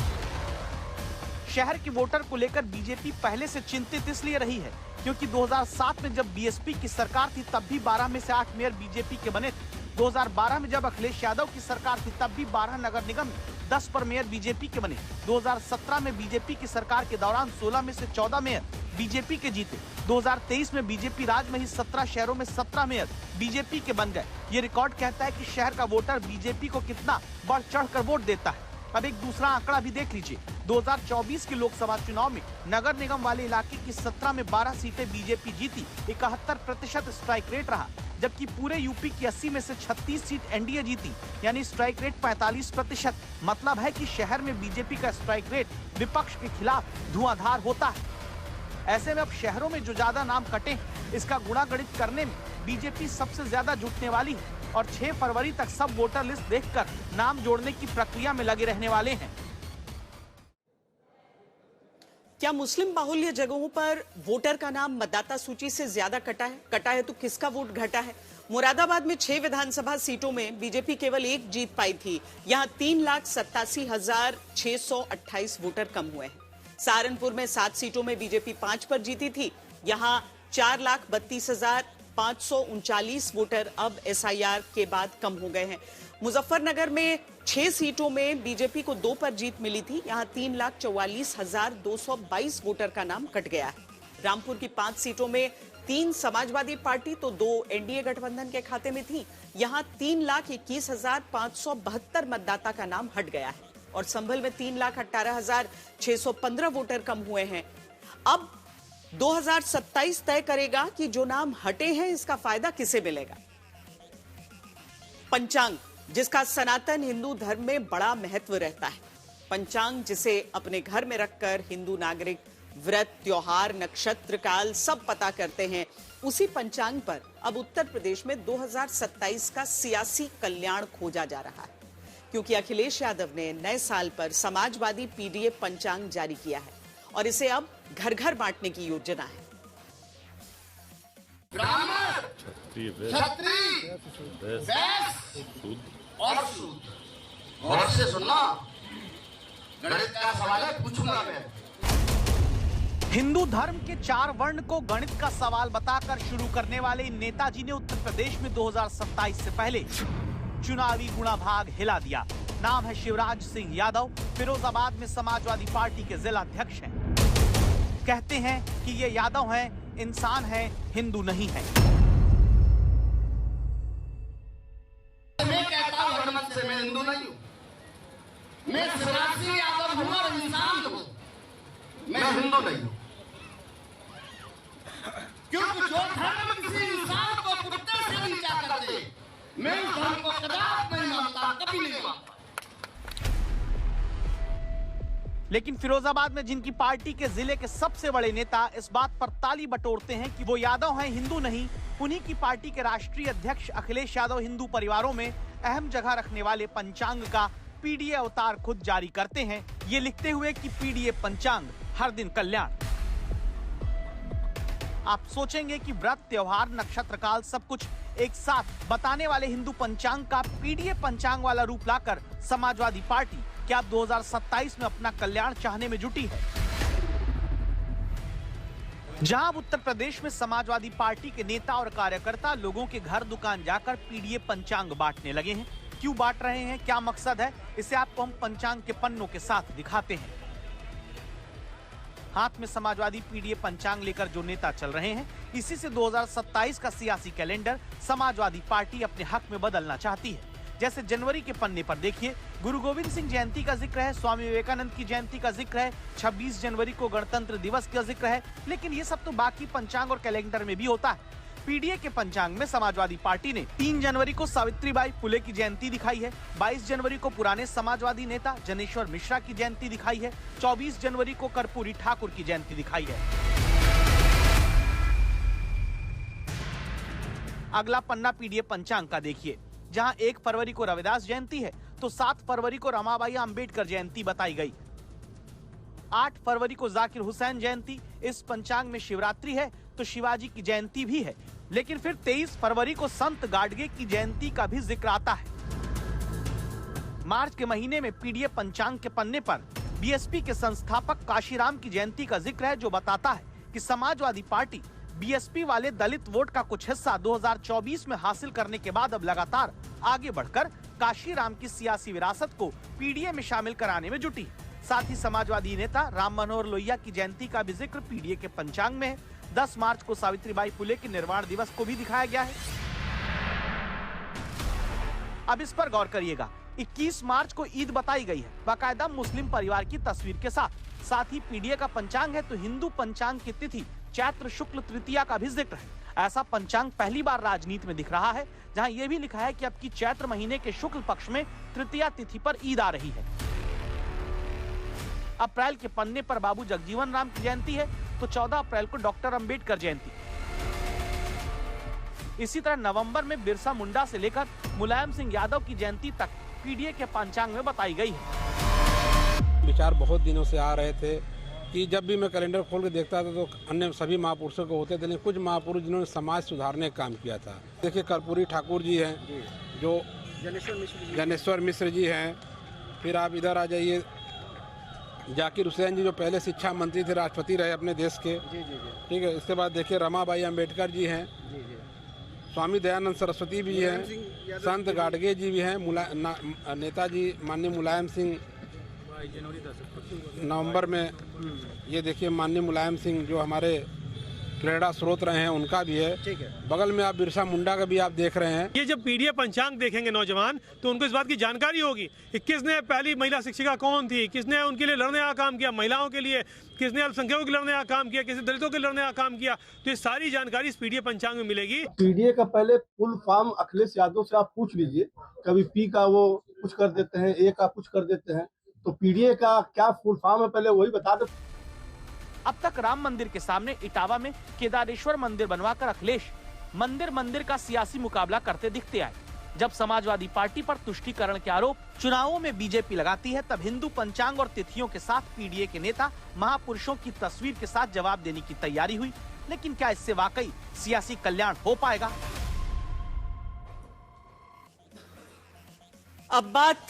शहर के वोटर को लेकर बीजेपी पहले से चिंतित इसलिए रही है क्योंकि 2007 में जब BSP की सरकार थी तब भी 12 में से 8 मेयर बीजेपी के बने थे। 2012 में जब अखिलेश यादव की सरकार थी तब भी 12 नगर निगम 10 पर मेयर बीजेपी के बने। 2017 में बीजेपी की सरकार के दौरान 16 में से 14 मेयर बीजेपी के जीते। 2023 में बीजेपी राज में ही 17 शहरों में 17 मेयर बीजेपी के बन गए। ये रिकॉर्ड कहता है कि शहर का वोटर बीजेपी को कितना बढ़ चढ़ कर वोट देता है। अब एक दूसरा आंकड़ा भी देख लीजिए। 2024 के लोकसभा चुनाव में नगर निगम वाले इलाके की 17 में 12 सीटें बीजेपी जीती, 71% स्ट्राइक रेट रहा, जबकि पूरे यूपी की 80 में से 36 सीट एनडीए जीती, यानी स्ट्राइक रेट 45%। मतलब है कि शहर में बीजेपी का स्ट्राइक रेट विपक्ष के खिलाफ धुआंधार होता है। ऐसे में अब शहरों में जो ज्यादा नाम कटे हैं, इसका गुणागणित करने में बीजेपी सबसे ज्यादा जुटने वाली है और 6 फरवरी तक सब वोटर लिस्ट देखकर नाम जोड़ने की प्रक्रिया में लगे रहने वाले हैं। क्या मुस्लिम बाहुल्य जगहों पर वोटर का नाम मतदाता सूची से ज्यादा कटा है? कटा है तो किसका वोट घटा है? मुरादाबाद में 6 विधानसभा सीटों में बीजेपी केवल 1 जीत पाई थी। यहां 3,87,628 वोटर कम हुए हैं। सहारनपुर में 7 सीटों में बीजेपी 5 पर जीती थी। यहां 4,32,539 वोटर अब SIR के बाद कम हो गए हैं। मुजफ्फरनगर में 6 सीटों में बीजेपी को 2 पर जीत मिली थी। यहां 3,44,222 वोटर का नाम कट गया है। रामपुर की 5 सीटों में 3 समाजवादी पार्टी तो 2 एनडीए गठबंधन के खाते में थी। यहां 3,21,572 मतदाता का नाम हट गया है और संभल में 3,18,615 वोटर कम हुए हैं। अब 2027 तय करेगा कि जो नाम हटे हैं इसका फायदा किसे मिलेगा। पंचांग, जिसका सनातन हिंदू धर्म में बड़ा महत्व रहता है। पंचांग जिसे अपने घर में रखकर हिंदू नागरिक व्रत, त्योहार, नक्षत्र, काल सब पता करते हैं, उसी पंचांग पर अब उत्तर प्रदेश में 2027 का सियासी कल्याण खोजा जा रहा है, क्योंकि अखिलेश यादव ने नए साल पर समाजवादी PDA पंचांग जारी किया है और इसे अब घर घर बांटने की योजना है। और गौर से सुनना, गणित का सवाल है, पूछूंगा मैं। हिंदू धर्म के 4 वर्ण को गणित का सवाल बताकर शुरू करने वाले इन नेताजी ने उत्तर प्रदेश में 2027 से पहले चुनावी गुणाभाग हिला दिया। नाम है शिवराज सिंह यादव, फिरोजाबाद में समाजवादी पार्टी के जिला अध्यक्ष हैं। कहते हैं कि ये यादव हैं, इंसान हैं, हिंदू नहीं हैं। मैं कहता हूं हरमत से मैं हिंदू नहीं हूं, मैं शिवराज सिंह यादव हूं और इंसान हूं, मैं हिंदू नहीं हूं। क्योंकि जो धर्म किसी इंसान को कुत्ते से नीचा कर दे, मैं उस धर्म को कदापि नहीं मानता, कभी नहीं मानता। लेकिन फिरोजाबाद में जिनकी पार्टी के जिले के सबसे बड़े नेता इस बात पर ताली बटोरते हैं कि वो यादव हैं, हिंदू नहीं, उन्हीं की पार्टी के राष्ट्रीय अध्यक्ष अखिलेश यादव हिंदू परिवारों में अहम जगह रखने वाले पंचांग का पीडीए अवतार खुद जारी करते हैं, ये लिखते हुए कि पीडीए पंचांग हर दिन कल्याण। आप सोचेंगे कि व्रत, त्योहार, नक्षत्र काल सब कुछ एक साथ बताने वाले हिंदू पंचांग का पीडीए पंचांग वाला रूप लाकर समाजवादी पार्टी क्या 2027 में अपना कल्याण चाहने में जुटी है? जहां उत्तर प्रदेश में समाजवादी पार्टी के नेता और कार्यकर्ता लोगों के घर दुकान जाकर पीडीए पंचांग बांटने लगे हैं। क्यों बांट रहे हैं, क्या मकसद है, इसे आपको हम पंचांग के पन्नों के साथ दिखाते हैं। हाथ में समाजवादी पीडीए पंचांग लेकर जो नेता चल रहे हैं, इसी से 2027 का सियासी कैलेंडर समाजवादी पार्टी अपने हक में बदलना चाहती है। जैसे जनवरी के पन्ने पर देखिए, गुरु गोविंद सिंह जयंती का जिक्र है, स्वामी विवेकानंद की जयंती का जिक्र है, 26 जनवरी को गणतंत्र दिवस का जिक्र है, लेकिन ये सब तो बाकी पंचांग और कैलेंडर में भी होता है। पीडीए के पंचांग में समाजवादी पार्टी ने 3 जनवरी को सावित्रीबाई फुले की जयंती दिखाई है, 22 जनवरी को पुराने समाजवादी नेता जनेश्वर मिश्रा की जयंती दिखाई है, 24 जनवरी को कर्पूरी ठाकुर की जयंती दिखाई है। अगला पन्ना पीडीए पंचांग का देखिए, जहां 1 फरवरी को रविदास जयंती है तो 7 फरवरी को रमाबाई अंबेडकर जयंती बताई गई। 8 फरवरी को जाकिर हुसैन जयंती, इस पंचांग में शिवरात्रि है तो शिवाजी की जयंती भी है, लेकिन फिर 23 फरवरी को संत गाडगे की जयंती का भी जिक्र आता है। मार्च के महीने में पीडीए पंचांग के पन्ने पर बीएसपी के संस्थापक काशीराम की जयंती का जिक्र है, जो बताता है कि समाजवादी पार्टी बीएसपी वाले दलित वोट का कुछ हिस्सा 2024 में हासिल करने के बाद अब लगातार आगे बढ़कर काशीराम की सियासी विरासत को पीडीए में शामिल कराने में जुटी। साथ ही समाजवादी नेता राम मनोहर लोहिया की जयंती का भी जिक्र पीडीए के पंचांग में है। 10 मार्च को सावित्रीबाई फुले के निर्वाण दिवस को भी दिखाया गया है। अब इस पर गौर करिएगा, 21 मार्च को ईद बताई गई है, बाकायदा मुस्लिम परिवार की तस्वीर के साथ। साथ ही पीडीए का पंचांग है तो हिंदू पंचांग की तिथि चैत्र शुक्ल तृतीया का भी जिक्र है। ऐसा पंचांग पहली बार राजनीति में दिख रहा है, जहां यह भी लिखा है कि अब की चैत्र महीने के शुक्ल पक्ष में तृतीया तिथि पर ईद आ रही है। अप्रैल के पन्ने पर बाबू जगजीवन राम की जयंती है तो 14 अप्रैल को डॉक्टर अंबेडकर जयंती। इसी तरह नवंबर में बिरसा मुंडा से लेकर मुलायम सिंह यादव की जयंती तक पीडीए के पंचांग में बताई गई है। विचार बहुत दिनों से आ रहे थे कि जब भी मैं कैलेंडर खोल के देखता था तो अन्य सभी महापुरुषों को होते थे, लेकिन कुछ महापुरुष जिन्होंने समाज सुधारने का काम किया था। देखिए कर्पूरी ठाकुर जी हैं, जो जनेश्वर मिश्र जी हैं, फिर आप इधर आ जाइए जाकिर हुसैन जी जो पहले शिक्षा मंत्री थे, राष्ट्रपति रहे अपने देश के, ठीक है। इसके बाद देखिए रमाबाई अंबेडकर जी हैं, स्वामी दयानंद सरस्वती भी हैं, संत गाडगे जी भी हैं, नेताजी माननीय मुलायम सिंह नवंबर में, ये देखिए माननीय मुलायम सिंह जो हमारे प्रेरणा स्रोत रहे हैं उनका भी है, ठीक है। बगल में आप बिरसा मुंडा का भी आप देख रहे हैं। ये जब पीडीए पंचांग देखेंगे नौजवान तो उनको इस बात की जानकारी होगी कि किसने पहली महिला शिक्षिका कौन थी, किसने उनके लिए लड़ने का काम किया, महिलाओं के लिए, किसने अल्पसंख्यकों के लड़ने का काम किया, किसने दलितों के लड़ने का काम किया। तो ये सारी जानकारी इस पीडीए पंचांग में मिलेगी। पीडीए का पहले फुल फॉर्म अखिलेश यादव से आप पूछ लीजिए, कभी पी का वो कुछ कर देते हैं, ए का कुछ कर देते हैं, तो पीडीए का क्या फुल फॉर्म है पहले वही बता दो। अब तक राम मंदिर के सामने इटावा में केदारेश्वर मंदिर बनवाकर अखिलेश मंदिर का सियासी मुकाबला करते दिखते आए। जब समाजवादी पार्टी पर तुष्टीकरण के आरोप चुनावों में बीजेपी लगाती है, तब हिंदू पंचांग और तिथियों के साथ पीडीए के नेता महापुरुषों की तस्वीर के साथ जवाब देने की तैयारी हुई। लेकिन क्या इससे वाकई सियासी कल्याण हो पाएगा? अब बात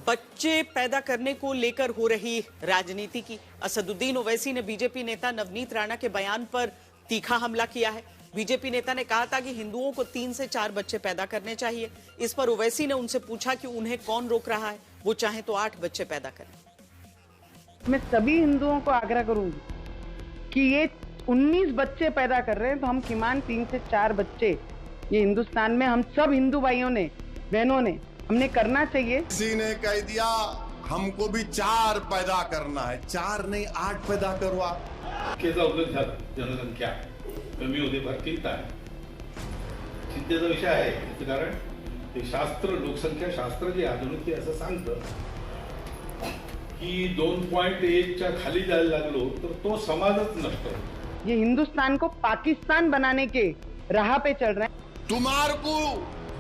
बच्चे पैदा करने को लेकर हो रही राजनीति की। असदुद्दीन ओवैसी ने बीजेपी नेता नवनीत राणा के बयान पर तीखा हमला किया है। बीजेपी नेता ने कहा था कि हिंदुओं को 3 से 4 बच्चे पैदा करने चाहिए। इस पर ओवैसी ने उनसे पूछा कि उन्हें कौन रोक रहा है, वो चाहे तो 8 बच्चे पैदा करें। मैं सभी हिंदुओं को आग्रह करूंगी कि ये 19 बच्चे पैदा कर रहे हैं तो हम किमान 3 से 4 बच्चे ये हिंदुस्तान में हम सब हिंदू भाइयों ने, बहनों ने, हमने करना चाहिए। किसी ने कह दिया हमको भी 4 पैदा करना है, 4 नहीं 8 पैदा करवा। जनसंख्या कमी होते भरतीत आहे, चिंतेचा विषय आहे। त्याचं कारण ते शास्त्र, लोकसंख्या शास्त्र जे आधुनिक ते असं सांगतं की 2.1च्या खाली जायला लागलो तर तो समाजच नष्ट होतो. ये हिंदुस्तान को पाकिस्तान बनाने के राह पे चल रहे हैं. तुम्हारे को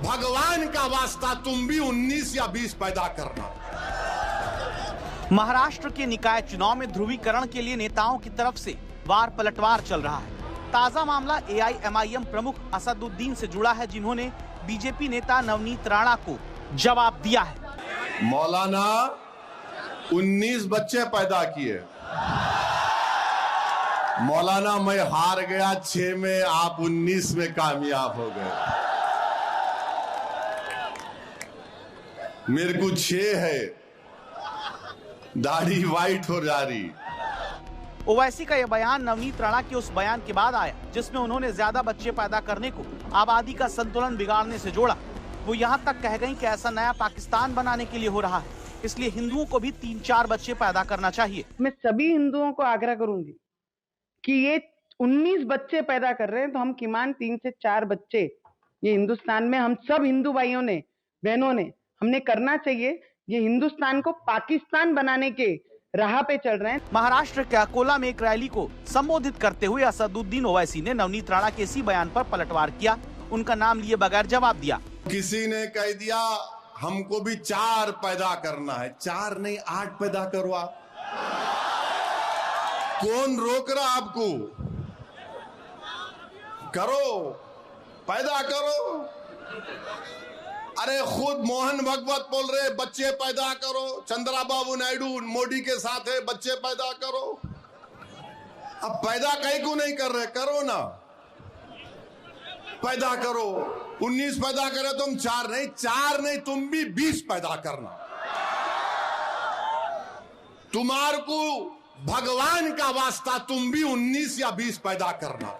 भगवान का वास्ता तुम भी 19 या 20 पैदा करना. महाराष्ट्र के निकाय चुनाव में ध्रुवीकरण के लिए नेताओं की तरफ से वार पलटवार चल रहा है. ताजा मामला AIMIM प्रमुख असदुद्दीन से जुड़ा है, जिन्होंने बीजेपी नेता नवनीत राणा को जवाब दिया है. मौलाना 19 बच्चे पैदा किए. मौलाना मैं हार गया 6 में, आप 19 में कामयाब हो गए. मेरे को 6 है, दाढ़ी वाइट हो जा रही. ओवैसी का यह बयान नवनीत राणा के उस बयान के बाद आया जिसमें उन्होंने ज्यादा बच्चे पैदा करने को आबादी का संतुलन बिगाड़ने से जोड़ा. वो यहाँ तक कह गई कि ऐसा नया पाकिस्तान बनाने के लिए हो रहा है, इसलिए हिंदुओं को भी 3-4 बच्चे पैदा करना चाहिए. मैं सभी हिंदुओं को आग्रह करूंगी कि ये 19 बच्चे पैदा कर रहे हैं तो हम किमान 3 से 4 बच्चे ये हिंदुस्तान में हम सब हिंदू भाइयों ने, बहनों ने, हमने करना चाहिए. ये हिंदुस्तान को पाकिस्तान बनाने के राह पे चल रहे हैं. महाराष्ट्र के अकोला में एक रैली को संबोधित करते हुए असदुद्दीन ओवैसी ने नवनीत राणा के इसी बयान पर पलटवार किया. उनका नाम लिए बगैर जवाब दिया. किसी ने कह दिया हमको भी 4 पैदा करना है. 4 नहीं 8 पैदा करो आप. कौन रोक रहा आपको? करो, पैदा करो. अरे खुद मोहन भागवत बोल रहे बच्चे पैदा करो. चंद्रबाबू नायडू मोदी के साथ है, बच्चे पैदा करो. अब पैदा कहीं को नहीं कर रहे, करो ना, पैदा करो. 19 पैदा करे तुम, 4 नहीं तुम भी 20 पैदा करना. तुम्हारे को भगवान का वास्ता तुम भी 19 या 20 पैदा करना.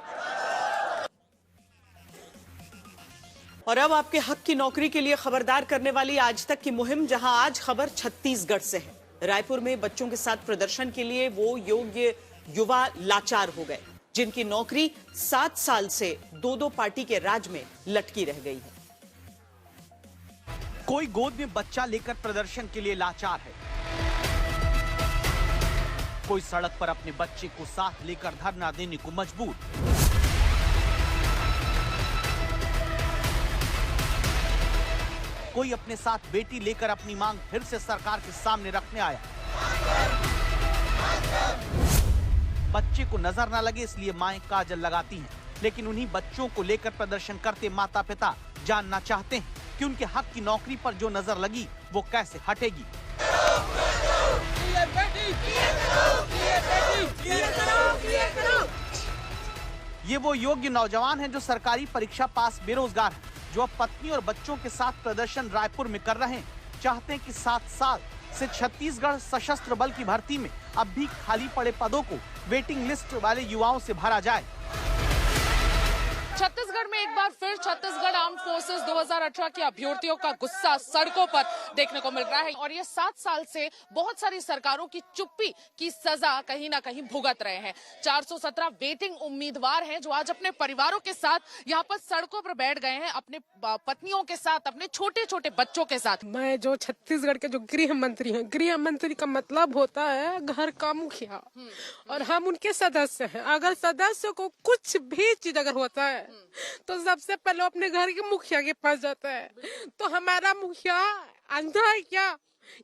और अब आपके हक की नौकरी के लिए खबरदार करने वाली आज तक की मुहिम, जहां आज खबर छत्तीसगढ़ से है. रायपुर में बच्चों के साथ प्रदर्शन के लिए वो योग्य युवा लाचार हो गए जिनकी नौकरी 7 साल से 2-2 पार्टी के राज में लटकी रह गई है. कोई गोद में बच्चा लेकर प्रदर्शन के लिए लाचार है, कोई सड़क पर अपने बच्चे को साथ लेकर धरना देने को मजबूर. कोई अपने साथ बेटी लेकर अपनी मांग फिर से सरकार के सामने रखने आया. बच्चे को नजर न लगे इसलिए माएं काजल लगाती हैं, लेकिन उन्हीं बच्चों को लेकर प्रदर्शन करते माता पिता जानना चाहते हैं कि उनके हक की नौकरी पर जो नजर लगी वो कैसे हटेगी. ये वो योग्य नौजवान हैं जो सरकारी परीक्षा पास बेरोजगार हैं, जो अब पत्नी और बच्चों के साथ प्रदर्शन रायपुर में कर रहे हैं. चाहते हैं कि 7 साल से छत्तीसगढ़ सशस्त्र बल की भर्ती में अब भी खाली पड़े पदों को वेटिंग लिस्ट वाले युवाओं से भरा जाए. छत्तीसगढ़ में एक बार फिर छत्तीसगढ़ आर्म फोर्सेस 2018 के अभ्यर्थियों का गुस्सा सड़कों पर देखने को मिल रहा है. और ये 7 साल से बहुत सारी सरकारों की चुप्पी की सजा कहीं ना कहीं भुगत रहे हैं. 417 वेटिंग उम्मीदवार हैं जो आज अपने परिवारों के साथ यहाँ पर सड़कों पर बैठ गए हैं, अपने पत्नियों के साथ, अपने छोटे छोटे बच्चों के साथ. मैं जो छत्तीसगढ़ के जो गृह मंत्री हैं, गृह मंत्री का मतलब होता है घर का मुखिया, और हम उनके सदस्य हैं. अगर सदस्य को कुछ भी चीज अगर होता है तो सबसे पहले अपने घर के मुखिया के पास जाता है. तो हमारा मुखिया अंधा है क्या,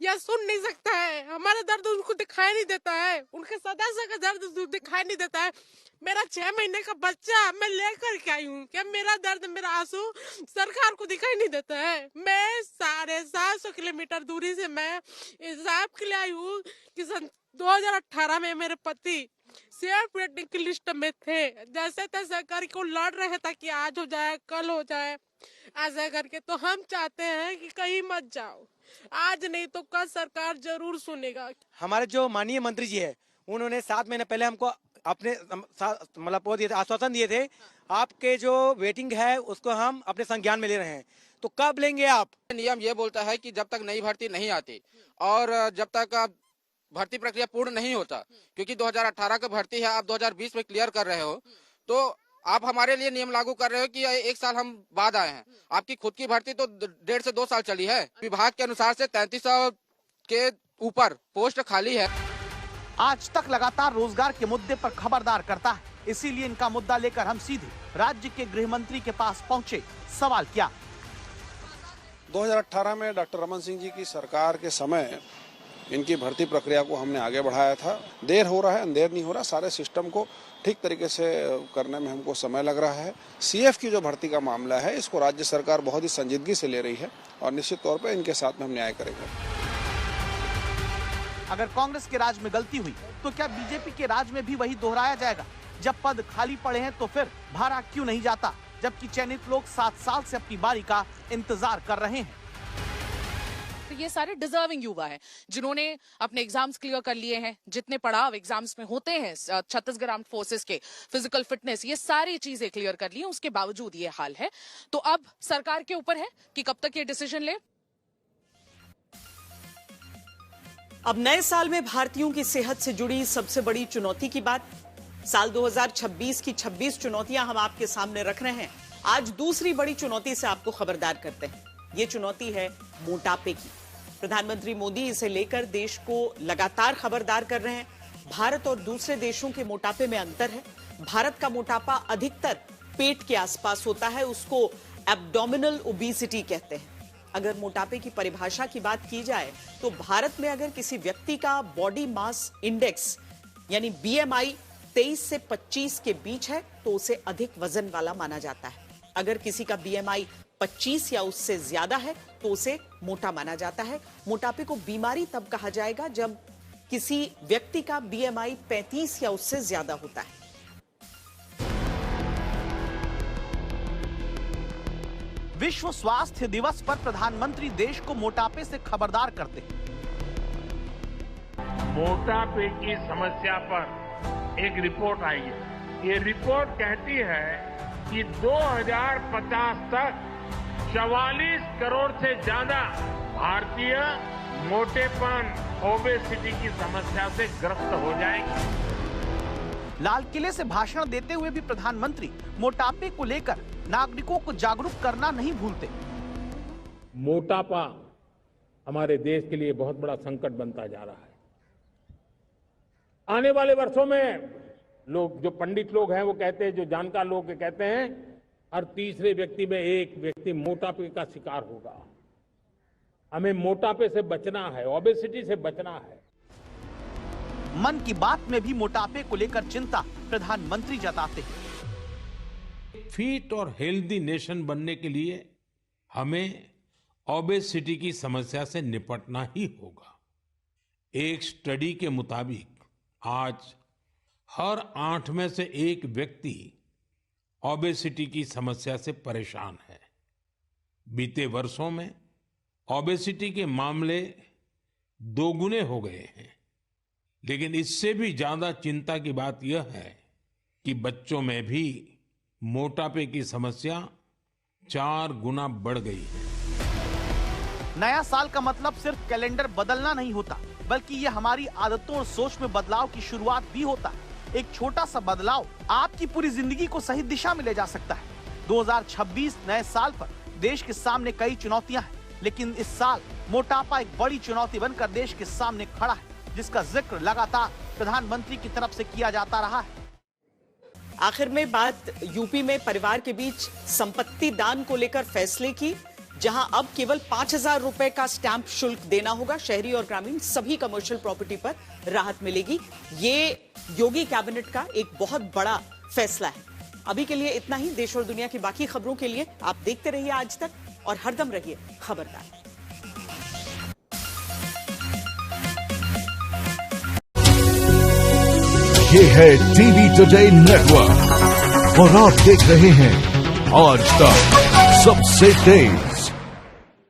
या सुन नहीं सकता है? हमारा दर्द उनको दिखाई नहीं देता है, उनके सदस्य का दर्द दिखाई नहीं देता है. मेरा 6 महीने का बच्चा मैं लेकर के आई हूँ, क्या मेरा दर्द, मेरा आंसू सरकार को दिखाई नहीं देता है? मैं 750 किलोमीटर दूरी से मैं इंसाफ के लिए आई हूँ कि 2018 में मेरे पति सेफ वेटिंग की लिस्ट में थे. जैसे तैसे करके लड़ रहे ताकि आज हो जाए, कल हो जाए, ऐसा करके. तो हम चाहते हैं कि कहीं मत जाओ, आज नहीं तो कल सरकार जरूर सुनेगा. हमारे जो माननीय मंत्री जी है उन्होंने 7 महीने पहले हमको अपने मतलब वो दिए थे, आश्वासन दिए थे आपके जो वेटिंग है उसको हम अपने संज्ञान में ले रहे हैं. तो कब लेंगे आप? नियम ये बोलता है कि जब तक नई भर्ती नहीं आती और जब तक भर्ती प्रक्रिया पूर्ण नहीं होता, क्योंकि 2018 का भर्ती है, आप 2020 में क्लियर कर रहे हो, तो आप हमारे लिए नियम लागू कर रहे हो कि 1 साल हम बाद आए हैं. आपकी खुद की भर्ती तो 1.5 से 2 साल चली है. विभाग के अनुसार से 3300 के ऊपर पोस्ट खाली है। आज तक लगातार रोजगार के मुद्दे पर खबरदार करता है, इसीलिए इनका मुद्दा लेकर हम सीधे राज्य के गृह मंत्री के पास पहुंचे। सवाल किया। 2018 में डॉक्टर रमन सिंह जी की सरकार के समय इनकी भर्ती प्रक्रिया को हमने आगे बढ़ाया था। देर हो रहा है, अंधेर नहीं हो रहा। सारे सिस्टम को ठीक तरीके से करने में हमको समय लग रहा है। सीएफ की जो भर्ती का मामला है, इसको राज्य सरकार बहुत ही संजीदगी से ले रही है और निश्चित तौर पर इनके साथ में हम न्याय करेंगे। अगर कांग्रेस के राज में गलती हुई तो क्या बीजेपी के राज में भी वही दोहराया जाएगा? जब पद खाली पड़े हैं तो फिर भरा क्यों नहीं जाता, जबकि चयनित लोग 7 साल से अपनी बारी का इंतजार कर रहे हैं? तो ये सारे डिजर्विंग युवा हैं जिन्होंने अपने एग्जाम्स क्लियर कर लिए हैं, जितने पड़ाव एग्जाम्स में होते हैं छत्तीसगढ़ आर्म्ड फोर्सेस के, फिजिकल फिटनेस, ये सारी चीजें क्लियर कर ली हैं, उसके बावजूद ये हाल है। तो अब सरकार के ऊपर है कि कब तक ये डिसीजन ले। अब नए साल में भारतीयों की सेहत से जुड़ी सबसे बड़ी चुनौती की बात। साल 2026 की 26 चुनौतियां हम आपके सामने रख रहे हैं। आज दूसरी बड़ी चुनौती से आपको खबरदार करते हैं। ये चुनौती है मोटापे की। प्रधानमंत्री मोदी इसे लेकर देश को लगातार खबरदार कर रहे हैं। भारत और दूसरे देशों के मोटापे में अंतर है। भारत का मोटापा अधिकतर पेट के आसपास होता है, उसको एब्डोमिनल ओबेसिटी कहते हैं। अगर मोटापे की परिभाषा की बात की जाए तो भारत में अगर किसी व्यक्ति का बॉडी मास इंडेक्स यानी बीएमआई 23 से 25 के बीच है तो उसे अधिक वजन वाला माना जाता है। अगर किसी का बीएमआई 25 या उससे ज्यादा है तो उसे मोटा माना जाता है। मोटापे को बीमारी तब कहा जाएगा जब किसी व्यक्ति का बीएमआई 35 या उससे ज्यादा होता है। विश्व स्वास्थ्य दिवस पर प्रधानमंत्री देश को मोटापे से खबरदार करते हैं। मोटापे की समस्या पर एक रिपोर्ट आई है। ये रिपोर्ट कहती है कि 2050 तक 44 करोड़ से ज्यादा भारतीय मोटेपन, ओबेसिटी की समस्या से ग्रस्त हो जाएंगे। लाल किले से भाषण देते हुए भी प्रधानमंत्री मोटापे को लेकर नागरिकों को जागरूक करना नहीं भूलते। मोटापा हमारे देश के लिए बहुत बड़ा संकट बनता जा रहा है। आने वाले वर्षों में लोग, जो पंडित लोग हैं वो कहते हैं, जो जानकार लोग कहते हैं, हर तीसरे व्यक्ति में एक व्यक्ति मोटापे का शिकार होगा। हमें मोटापे से बचना है, ओबेसिटी से बचना है। मन की बात में भी मोटापे को लेकर चिंता प्रधानमंत्री जताते हैं। फिट और हेल्दी नेशन बनने के लिए हमें ओबेसिटी की समस्या से निपटना ही होगा। एक स्टडी के मुताबिक आज हर 8 में से 1 व्यक्ति ओबेसिटी की समस्या से परेशान है। बीते वर्षों में ओबेसिटी के मामले 2 गुने हो गए हैं, लेकिन इससे भी ज्यादा चिंता की बात यह है कि बच्चों में भी मोटापे की समस्या 4 गुना बढ़ गई है। नया साल का मतलब सिर्फ कैलेंडर बदलना नहीं होता, बल्कि ये हमारी आदतों और सोच में बदलाव की शुरुआत भी होता है। एक छोटा सा बदलाव आपकी पूरी जिंदगी को सही दिशा में ले जा सकता है। 2026 नए साल पर देश के सामने कई चुनौतियां हैं, लेकिन इस साल मोटापा एक बड़ी चुनौती बनकर देश के सामने खड़ा है, जिसका जिक्र लगातार प्रधानमंत्री की तरफ से किया जाता रहा है। आखिर में बात यूपी में परिवार के बीच संपत्ति दान को लेकर फैसले की, जहां अब केवल 5,000 रुपए का स्टैंप शुल्क देना होगा। शहरी और ग्रामीण सभी कमर्शियल प्रॉपर्टी पर राहत मिलेगी। ये योगी कैबिनेट का एक बहुत बड़ा फैसला है। अभी के लिए इतना ही। देश और दुनिया की बाकी खबरों के लिए आप देखते रहिए आज तक और हरदम रहिए खबरदार। ये है टीवी टुडे नेटवर्क और आप देख रहे हैं आज तक सबसे तेज